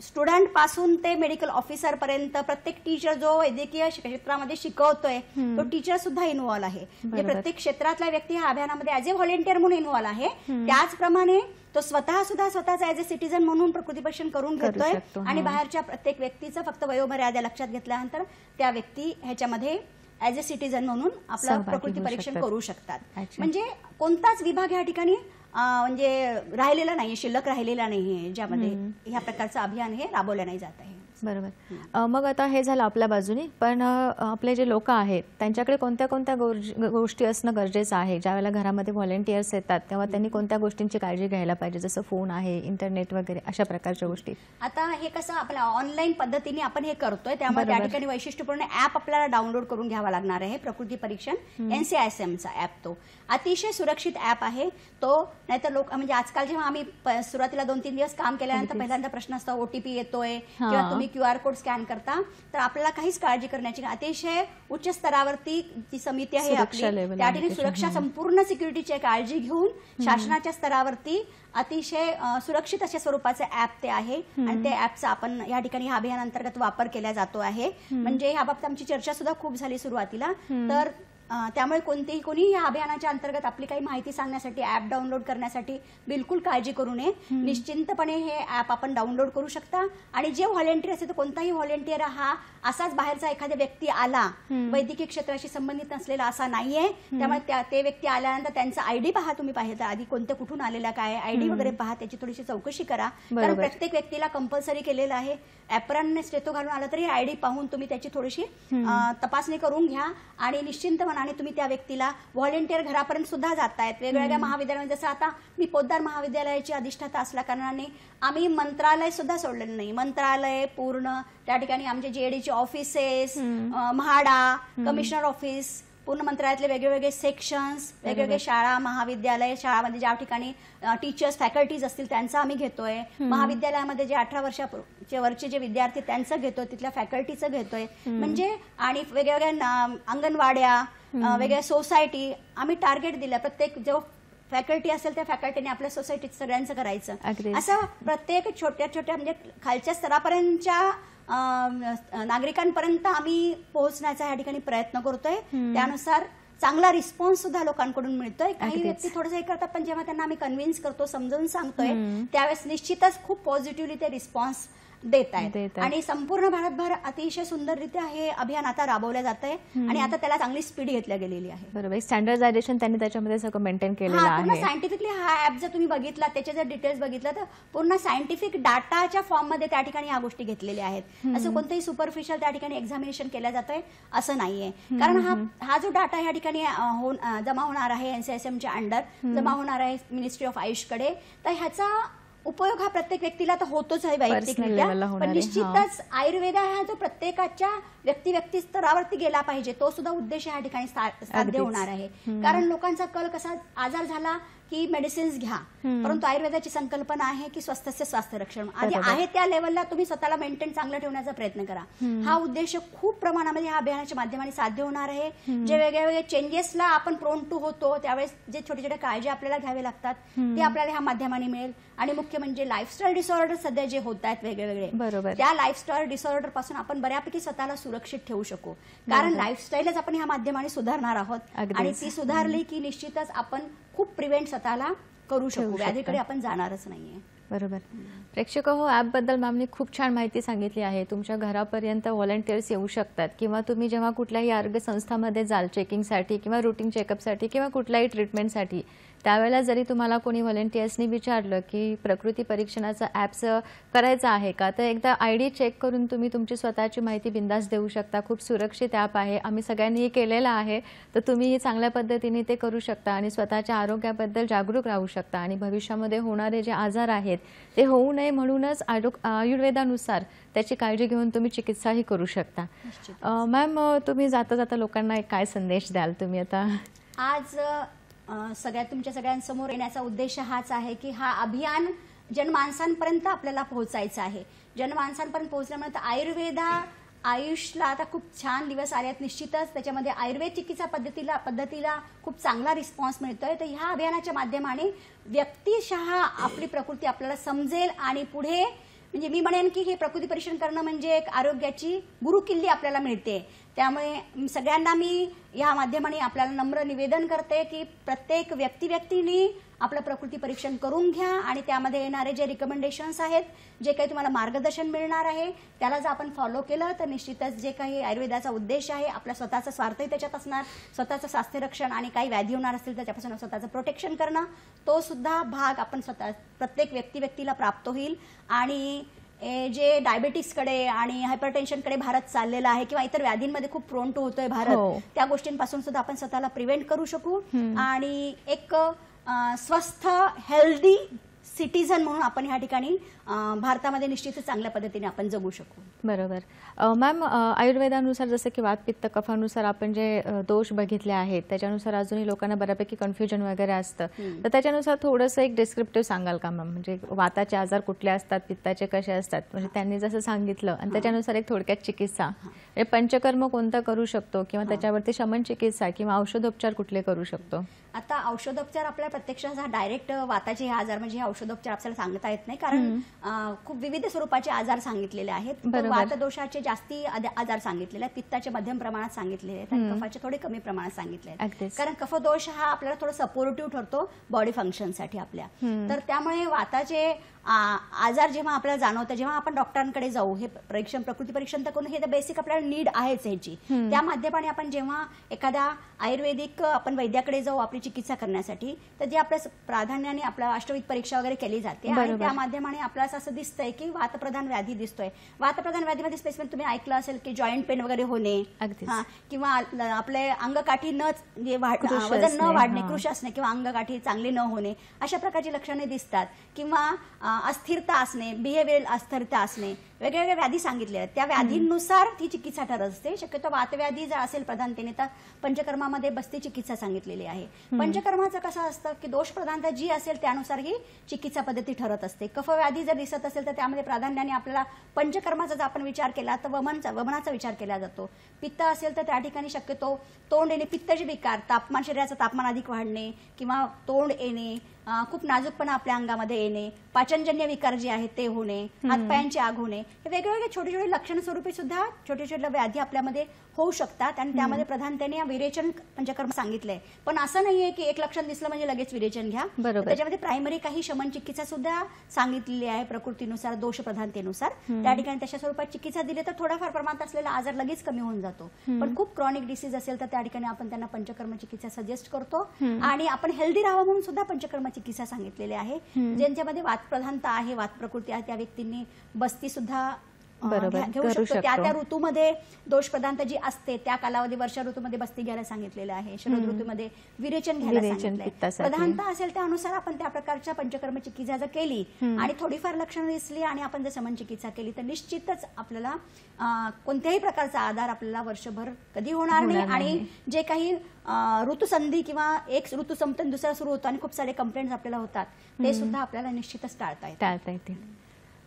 स्टुडंट पासून ते मेडिकल ऑफिसर पर्यंत प्रत्येक टीचर जो वैद्यकीय क्षेत्रामध्ये शिकवतोय तो टीचर सुद्धा इन्व्हॉल्व आहे. म्हणजे प्रत्येक क्षेत्रातला व्यक्ती ह्या अभियानामध्ये ॲज अ व्हॉलेंटियर म्हणून इन्व्हॉल्व आहे. त्याचप्रमाणे तो स्वतः सुद्धा स्वतःचा ॲज अ सिटीजन म्हणून प्रकृती परीक्षण करून घेतोय आणि बाहेरच्या प्रत्येक व्यक्तीचं फक्त वयोमर्यादा लक्षात घेतल्यानंतर त्या व्यक्ती ह्याच्यामध्ये ॲज अ सिटीजन म्हणून आपलं प्रकृती परीक्षण करू शकतात. म्हणजे कोणताच विभाग या ठिकाणी म्हणजे राहिलेला नाही, शिल्लक राहिलेला नाहीये ज्यामध्ये ह्या प्रकारचं अभियान हे राबवलं नाही जात आहे. बरोबर. मग आता हे झालं आपल्या बाजूने पण आपले जे लोक आहेत त्यांच्याकडे कोणत्या कोणत्या गोष्टी असणं गरजेचं आहे? ज्यावेळेला घरामध्ये व्हॉलेंटियर्स येतात तेव्हा त्यांनी कोणत्या गोष्टींची काळजी घ्यायला पाहिजे जसं फोन आहे, इंटरनेट वगैरे अशा प्रकारच्या गोष्टी? आता हे कसं आपल्या ऑनलाईन पद्धतीने आपण हे करतोय त्यामुळे त्या ठिकाणी वैशिष्ट्यपूर्ण ॲप आपल्याला डाउनलोड करून घ्यावा लागणार आहे. प्रकृती परीक्षण NCISMचा ॲप तो अतिशय सुरक्षित ॲप आहे तो. नाहीतर लोक म्हणजे आजकाल जेव्हा आम्ही सुरुवातीला 2-3 दिवस काम केल्यानंतर पहिल्यांदा प्रश्न असतो OTP येतोय किंवा तुम्ही QR कोड स्कॅन करता तर आपल्याला काहीच काळजी करण्याची अतिशय उच्च स्तरावरती जी समिती आहे आपली त्या ठिकाणी सुरक्षा संपूर्ण सिक्युरिटीची काळजी घेऊन शासनाच्या स्तरावरती अतिशय सुरक्षित अशा स्वरूपाचे ॲप ते आहे आणि त्या ॲपचा आपण या ठिकाणी ह्या अभियानांतर्गत वापर केला जातो आहे. म्हणजे ह्याबाबत आमची चर्चा सुद्धा खूप झाली सुरुवातीला. तर त्यामुळे कोणी या अभियानाच्या अंतर्गत आपली काही माहिती सांगण्यासाठी ॲप डाउनलोड करण्यासाठी बिलकुल काळजी करू नये. निश्चिंतपणे हे ॲप आपण डाउनलोड करू शकता आणि जे व्हॉलेंटियर असेल तर कोणताही व्हॉलेंटियर हा असाच बाहेरचा एखादा व्यक्ती आला वैद्यकीय क्षेत्राशी संबंधित नसलेला असा नाहीये. त्यामुळे ते व्यक्ती आल्यानंतर त्यांचा ID पहा, तुम्ही पाहिजे आधी कोणत्या कुठून आलेला काय ID वगैरे पहा, त्याची थोडीशी चौकशी करा. कारण प्रत्येक व्यक्तीला कंपल्सरी केलेलं आहे. ॲप्रन स्टेथो घालून आला तरी ID पाहून तुम्ही त्याची थोडीशी तपासणी करून घ्या आणि निश्चिंत प्रामाणिकपणाने तुम्ही त्या व्यक्तीला व्हॉलेंटियर घरापर्यंत सुद्धा जातायत. वेगवेगळ्या महाविद्यालयामध्ये जसं आता मी पोद्दार महाविद्यालयाची अधिष्ठाता असल्या कारणाने आम्ही मंत्रालय सुद्धा सोडलेलं नाही. मंत्रालय पूर्ण त्या ठिकाणी आमचे जेडीचे ऑफिसेस, म्हाडा, कमिशनर ऑफिस, पूर्ण मंत्रालयातले वेगवेगळे सेक्शन्स, वेगवेगळे शाळा, महाविद्यालय, शाळामध्ये ज्या ठिकाणी टीचर्स फॅकल्टीज असतील त्यांचं आम्ही घेतोय. महाविद्यालयामध्ये जे 18 वर्षाचे वरचे जे विद्यार्थी त्यांचं घेतोय, तिथल्या फॅकल्टीचं घेतोय. म्हणजे आणि वेगवेगळ्या अंगणवाड्या, वेगवेगळ्या सोसायटी आम्ही टार्गेट दिलं. प्रत्येक जो फॅकल्टी असेल त्या फॅकल्टीने आपल्या सोसायटीत सगळ्यांचं करायचं. असं प्रत्येक छोट्या छोट्या म्हणजे खालच्या स्तरापर्यंतच्या नागरिकांपर्यंत आम्ही पोहोचण्याचा या ठिकाणी प्रयत्न करतोय. त्यानुसार चांगला रिस्पॉन्स सुद्धा लोकांकडून मिळतोय. काही व्यक्ती थोडंसं हे करतात, पण जेव्हा त्यांना आम्ही कन्व्हिन्स करतो, समजावून सांगतोय, त्यावेळेस निश्चितच खूप पॉझिटिव्हली ते रिस्पॉन्स देत आहेत. आणि संपूर्ण भारतभर अतिशय सुंदररित्या हे अभियान आता राबवलं जात आहे आणि आता त्याला चांगली स्पीड घेतल्या गेलेली आहे. बरोबर, स्टँडर्डायझेशन त्यांनी त्याच्यामध्ये सगळं मेंटेन केलेलं आहे. पूर्ण सायंटिफिकली हा ऍप जर तुम्ही बघितला, त्याचे जर डिटेल्स बघितलं तर पूर्ण सायंटिफिक डाटाच्या फॉर्म मध्ये त्या ठिकाणी ह्या गोष्टी घेतलेल्या आहेत. असं कोणतंही सुपरफिशियल त्या ठिकाणी एक्झामिनेशन केलं जातंय असं नाहीये. कारण हा जो डाटा या ठिकाणी जमा होणार आहे NCSMच्या अंडर जमा होणार आहे मिनिस्ट्री ऑफ आयुषकडे, तर ह्याचा उपयोग हा प्रत्येक व्यक्तीला तर होतोच आहे वैयक्तिकरित्या, पण निश्चितच आयुर्वेद हा जो प्रत्येकाच्या व्यक्ती स्तरावरती गेला पाहिजे तो सुद्धा उद्देश या ठिकाणी साध्य होणार आहे. कारण लोकांचा कल कसा, आजार झाला की मेडिसिन्स घ्या, परंतु आयुर्वेदाची संकल्पना आहे की स्वस्थस्य स्वास्थ्य रक्षण. आधी आहे त्या लेवलला तुम्ही स्वतःला मेंटेन चांगलं ठेवण्याचा प्रयत्न करा. हा उद्देश खूप प्रमाणामध्ये ह्या अभियानाच्या माध्यमाने साध्य होणार आहे. जे वेगवेगळे चेंजेसला आपण प्रोन टू होतो त्यावेळेस जे छोटे छोटे काळजी आपल्याला घ्यावे लागतात ते आपल्याला ह्या माध्यमाने मिळेल. आणि मुख्य म्हणजे लाईफस्टाईल डिसऑर्डर सध्या जे होत आहेत वेगवेगळे, त्या लाईफस्टाईल डिसऑर्डर पासून आपण बऱ्यापैकी स्वतःला सुरक्षित ठेवू शकू. कारण लाईफस्टाईलच आपण ह्या माध्यमाने सुधारणार आहोत आणि ती सुधारली की निश्चितच आपण खूप प्रिव्हेंट स्वतःला करू शकू, व्याधीकडे आपण जाणारच नाहीये. बरोबर. प्रेक्षक हो, ॲपबद्दल मॅमने खूप छान माहिती सांगितली आहे. तुमच्या घरापर्यंत व्हॉलंटियर्स येऊ शकतात किंवा तुम्ही जेव्हा कुठल्याही आरोग्य संस्थांमध्ये जाल चेकिंगसाठी किंवा रुटीन चेकअपसाठी किंवा कुठल्याही ट्रीटमेंटसाठी, त्यावेळेला जरी तुम्हाला कोणी व्हॉलंटियर्सनी विचारलं की प्रकृती परीक्षणाचं ॲप्स करायचं आहे का, तर एकदा ID चेक करून तुम्ही तुमची स्वतःची माहिती बिंदास देऊ शकता. खूप सुरक्षित ॲप आहे, आम्ही सगळ्यांनी केलेलं आहे, तर तुम्हीही चांगल्या पद्धतीने ते करू शकता आणि स्वतःच्या आरोग्याबद्दल जागरूक राहू शकता. आणि भविष्यामध्ये होणारे जे आजार आहेत ते होऊ नये म्हणूनच आयुर्वेदानुसार त्याची काळजी घेऊन तुम्ही चिकित्साही करू शकता. मॅम, तुम्ही जाता जाता लोकांना काय संदेश द्याल तुम्ही आता? आज तुमच्या सगळ्यांसमोर येण्याचा उद्देश हाच आहे की हा अभियान जनमानसांपर्यंत आपल्याला पोहोचायचं आहे. जनमानसांपर्यंत पोहोचल्यामुळे आयुषला आता खूप छान दिवस आले आहेत. निश्चितच त्याच्यामध्ये आयुर्वेद चिकित्सा पद्धतीला खूप चांगला रिस्पॉन्स मिळतोय. तर ह्या अभियानाच्या माध्यमाने व्यक्तिशः आपली प्रकृती आपल्याला समजेल आणि पुढे म्हणजे मी म्हणेन की हे प्रकृती परीक्षण करणं म्हणजे एक आरोग्याची गुरुकिल्ली आपल्याला मिळते. त्यामुळे सगळ्यांना मी या माध्यमाने आपल्याला नम्र निवेदन करते की प्रत्येक व्यक्तीने आपलं प्रकृती परीक्षण करून घ्या आणि त्यामध्ये येणारे जे रिकमेंडेशन्स आहेत, जे काही तुम्हाला मार्गदर्शन मिळणार आहे, त्याला जर आपण फॉलो केलं तर निश्चितच जे काही आयुर्वेदाचा उद्देश आहे, आपला स्वतःचा स्वार्थही त्याच्यात असणार, स्वतःचं स्वास्थ्य रक्षण आणि काही व्याधी होणार असतील तर त्यापासून स्वतःचं प्रोटेक्शन करणं, तो सुद्धा भाग आपण प्रत्येक व्यक्तीला प्राप्त होईल. आणि जे डायबिटीसकडे आणि हायपरटेन्शनकडे भारत चाललेला आहे किंवा इतर व्याधींमध्ये खूप प्रोन टू होतोय भारत, त्या गोष्टींपासून सुद्धा आपण स्वतःला प्रिव्हेंट करू शकू आणि एक स्वस्थ हेल्दी सिटीझन म्हणून आपण ह्या ठिकाणी भारतामध्ये निश्चितच चांगल्या पद्धतीने आपण जगू शकू. बरोबर. मॅम, आयुर्वेदानुसार जसं की वात पित्त कफानुसार आपण जे दोष बघितले आहेत त्याच्यानुसार अजूनही लोकांना बऱ्यापैकी कन्फ्युजन वगैरे असतं, तर त्याच्यानुसार थोडंसं एक डिस्क्रिप्टिव्ह सांगाल का मॅम? म्हणजे वाताचे आजार कुठले असतात, पित्ताचे कसे असतात, म्हणजे त्यांनी जसं सांगितलं आणि त्याच्यानुसार एक थोडक्यात चिकित्सा, पंचकर्म कोणता करू शकतो किंवा त्याच्यावरती शमन चिकित्सा किंवा औषधोपचार कुठले करू शकतो? आता औषधोपचार आपल्याला प्रत्यक्षात डायरेक्ट वाताचे हे आजार म्हणजे हे औषधोपचार आपल्याला सांगता येत नाही, कारण खूप विविध स्वरूपाचे आजार सांगितलेले आहेत. वातदोषाचे जास्ती आजार सांगितलेले आहेत, पित्ताचे मध्यम प्रमाणात सांगितलेले आहेत आणि कफाचे थोडे कमी प्रमाणात सांगितले आहेत. कारण कफदोष हा आपल्याला थोडा सपोर्टिव्ह ठरतो बॉडी फंक्शनसाठी आपल्या. तर त्यामुळे वाताचे आजार जेव्हा आपल्याला जाणवतं, जेव्हा आपण डॉक्टरांकडे जाऊ, हे प्रकृती परीक्षण तर करून हे तर बेसिक आपल्याला नीड आहेच ह्याची, त्या माध्यमाने आपण जेव्हा एखाद्या आयुर्वेदिक आपण वैद्याकडे जाऊ आपली चिकित्सा करण्यासाठी, तर जे आपल्या प्राधान्याने आपल्या अष्टविध परीक्षा वगैरे केली जाते आणि त्या माध्यमाने आपल्याला असं दिसतंय की वातप्रधान व्याधी दिसतोय. वातप्रधान व्याधीमध्ये स्पेसिफिक तुम्ही ऐकलं असेल की जॉईंट पेन वगैरे होणे किंवा आपले अंगकाठी वजन न वाढणे, कृश असणे किंवा अंगकाठी चांगली न होणे, अशा प्रकारची लक्षणे दिसतात. किंवा अस्थिरता असणे, बिहेवियरल अस्थिरता असणे, वेगवेगळ्या व्याधी सांगितल्या आहेत. त्या व्याधींनुसार ती चिकित्सा ठरत असते. शक्यतो वातव्याधी जर असेल प्रधानतेने तर पंचकर्मामध्ये बस्ती चिकित्सा सांगितलेली आहे. पंचकर्माचं कसं असतं की दोष प्रधानता जी असेल त्यानुसार ही चिकित्सा पद्धती ठरत असते. कफव्याधी जर दिसत असेल तर त्यामध्ये प्राधान्याने आपल्याला पंचकर्माचा जर आपण विचार केला तर वमनाचा विचार केला जातो. पित्त असेल तर त्या ठिकाणी शक्यतो तोंड येणे, पित्ताचे विकार, तापमान, शरीराचं तापमान अधिक वाढणे किंवा तोंड येणे, खूप नाजूकपणा आपल्या अंगामध्ये येणे, पाचनजन्य विकार जे आहेत ते होणे, हातपायांची आग होणे, हे वेगवेगळे छोटे छोटे लक्षण स्वरूपी सुद्धा छोटे छोटे व्याधी आपल्यामध्ये होऊ शकतात. आणि त्यामध्ये प्रधानतेने विरेचन पंचकर्म सांगितलंय. पण असं नाहीये की एक लक्षण दिसलं म्हणजे लगेच विरेचन घ्या. त्याच्यामध्ये प्रायमरी काही शमन चिकित्सा सुद्धा सांगितलेली आहे प्रकृतीनुसार, दोष प्रधानतेनुसार. त्या ठिकाणी तशा स्वरूपात चिकित्सा दिली तर थोडाफार प्रमाणात असलेला आजार लगेच कमी होऊन जातो. पण खूप क्रॉनिक डिसीज असेल तर त्या ठिकाणी आपण त्यांना पंचकर्म चिकित्सा सजेस्ट करतो. आणि आपण हेल्दी राहावं म्हणून सुद्धा पंचकर्म चिकित्सा सांगितलेली आहे. ज्यांच्यामध्ये वातप्रधानता आहे, वात प्रकृती आहे, त्या व्यक्तींनी बस्ती सुद्धा घेऊ शकतो. त्या ऋतूमध्ये दोष प्रधानता जी असते त्या कालावधी, वर्षा ऋतूमध्ये बस्ती घ्यायला सांगितलेलं आहे, शरद ऋतूमध्ये विरेचन घ्यायला सांगितलंय. प्रधानता असेल त्या अनुसार आपण त्या प्रकारच्या पंचकर्म चिकित्सा जर केली आणि थोडीफार लक्षणं दिसली आणि आपण जर समन चिकित्सा केली तर निश्चितच आपल्याला कोणत्याही प्रकारचा आधार आपल्याला वर्षभर कधी होणार नाही. आणि जे काही ऋतुसंधी किंवा एक ऋतू संपतो दुसरा सुरू होतो आणि खूप सारे कंप्लेंट्स आपल्याला होतात ते सुद्धा आपल्याला निश्चितच टाळता येतील.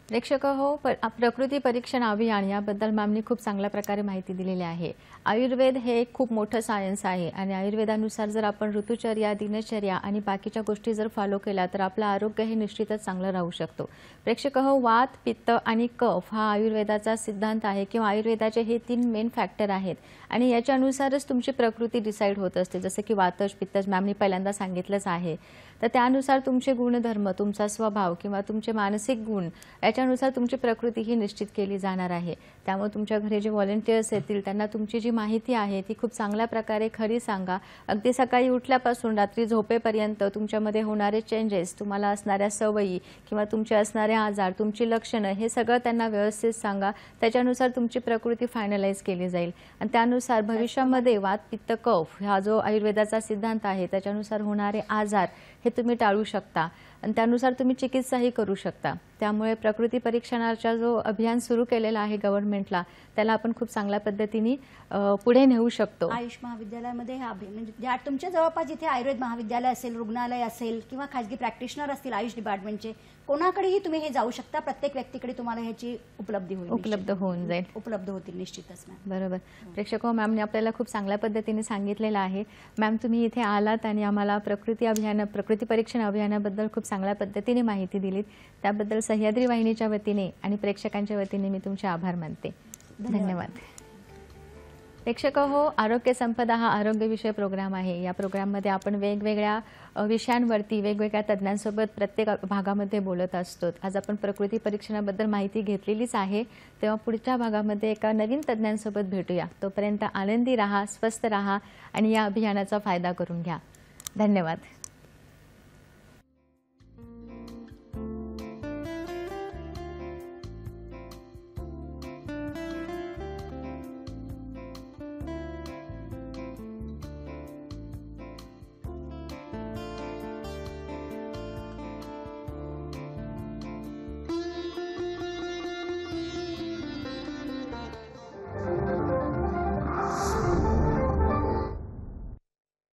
प्रेक्षक हो, प्रकृती परीक्षण अभियान याबद्दल मॅमनी खूप चांगल्या प्रकारे माहिती दिलेली आहे. आयुर्वेद हे एक खूप मोठं सायन्स आहे आणि आयुर्वेदानुसार जर आपण ऋतुचर्या, दिनचर्या आणि बाकीच्या गोष्टी जर फॉलो केल्या तर आपलं आरोग्य हे निश्चितच चांगलं राहू शकतो. प्रेक्षक हो, वात, पित्त आणि कफ हा आयुर्वेदाचा सिद्धांत आहे किंवा आयुर्वेदाचे हे 3 मेन फॅक्टर आहेत आणि याच्यानुसारच तुमची प्रकृती डिसाईड होत असते. जसं की वातज, पित्तज मॅमनी पहिल्यांदा सांगितलंच आहे. तर त्यानुसार तुमचे गुणधर्म, तुमचा स्वभाव किंवा तुमचे मानसिक गुण याच्यानुसार तुमची प्रकृती ही निश्चित केली जाणार आहे. त्यामुळे तुमच्या घरी जे व्हॉलंटियर्स येतील त्यांना तुमची जी माहिती आहे ती खूप चांगल्या प्रकारे खरी सांगा. अगदी सकाळी उठल्यापासून रात्री झोपेपर्यंत तुमच्यामध्ये होणारे चेंजेस, तुम्हाला असणाऱ्या सवयी किंवा तुमचे असणारे आजार, तुमची लक्षणं हे सगळं त्यांना व्यवस्थित सांगा. त्याच्यानुसार तुमची प्रकृती फायनलाइज केली जाईल आणि त्यानुसार भविष्यामध्ये वात, पित्त, कफ हा जो आयुर्वेदाचा सिद्धांत आहे त्याच्यानुसार होणारे आजार हे तुम्ही टाळू शकता आणि त्यानुसार तुम्ही चिकित्साही करू शकता. त्यामुळे प्रकृती परीक्षणाचा जो अभियान सुरू केलेला आहे गव्हर्नमेंटला त्याला आपण खूप चांगल्या पद्धतीने पुढे नेऊ शकतो. आयुष महाविद्यालयामध्ये हा अभियान म्हणजे तुमच्या जवळपास जिथे आयुर्वेद महाविद्यालय असेल, रुग्णालय असेल किंवा खाजगी प्रॅक्टिशनर असतील आयुष डिपार्टमेंटचे, कोणाकडेही तुम्ही हे जाऊ शकता. प्रत्येक व्यक्तीकडे तुम्हाला ह्याची उपलब्ध होऊन जाईल, उपलब्ध होतील निश्चितच. बरोबर. प्रेक्षक मॅमने आपल्याला खूप चांगल्या पद्धतीने सांगितलेलं आहे. मॅम तुम्ही इथे आलात आणि आम्हाला प्रकृती परीक्षण अभियानाबद्दल खूप चांगल्या पद्धतीने माहिती दिलीत. त्याबद्दल सह्याद्री वाहिनीच्या वतीने आणि प्रेक्षकांच्या वतीने मी तुमचे आभार मानते. धन्यवाद. प्रेक्षक हो, आरोग्य संपदा हा आरोग्यविषय प्रोग्राम आहे. या प्रोग्राममध्ये आपण वेगवेगळ्या विषयांवरती वेगवेगळ्या तज्ज्ञांसोबत प्रत्येक भागामध्ये बोलत असतो. आज आपण प्रकृती परीक्षणाबद्दल माहिती घेतलेलीच आहे. तेव्हा पुढच्या भागामध्ये एका नवीन तज्ज्ञांसोबत भेटूया. तोपर्यंत आनंदी राहा, स्वस्थ राहा आणि या अभियानाचा फायदा करून घ्या. धन्यवाद.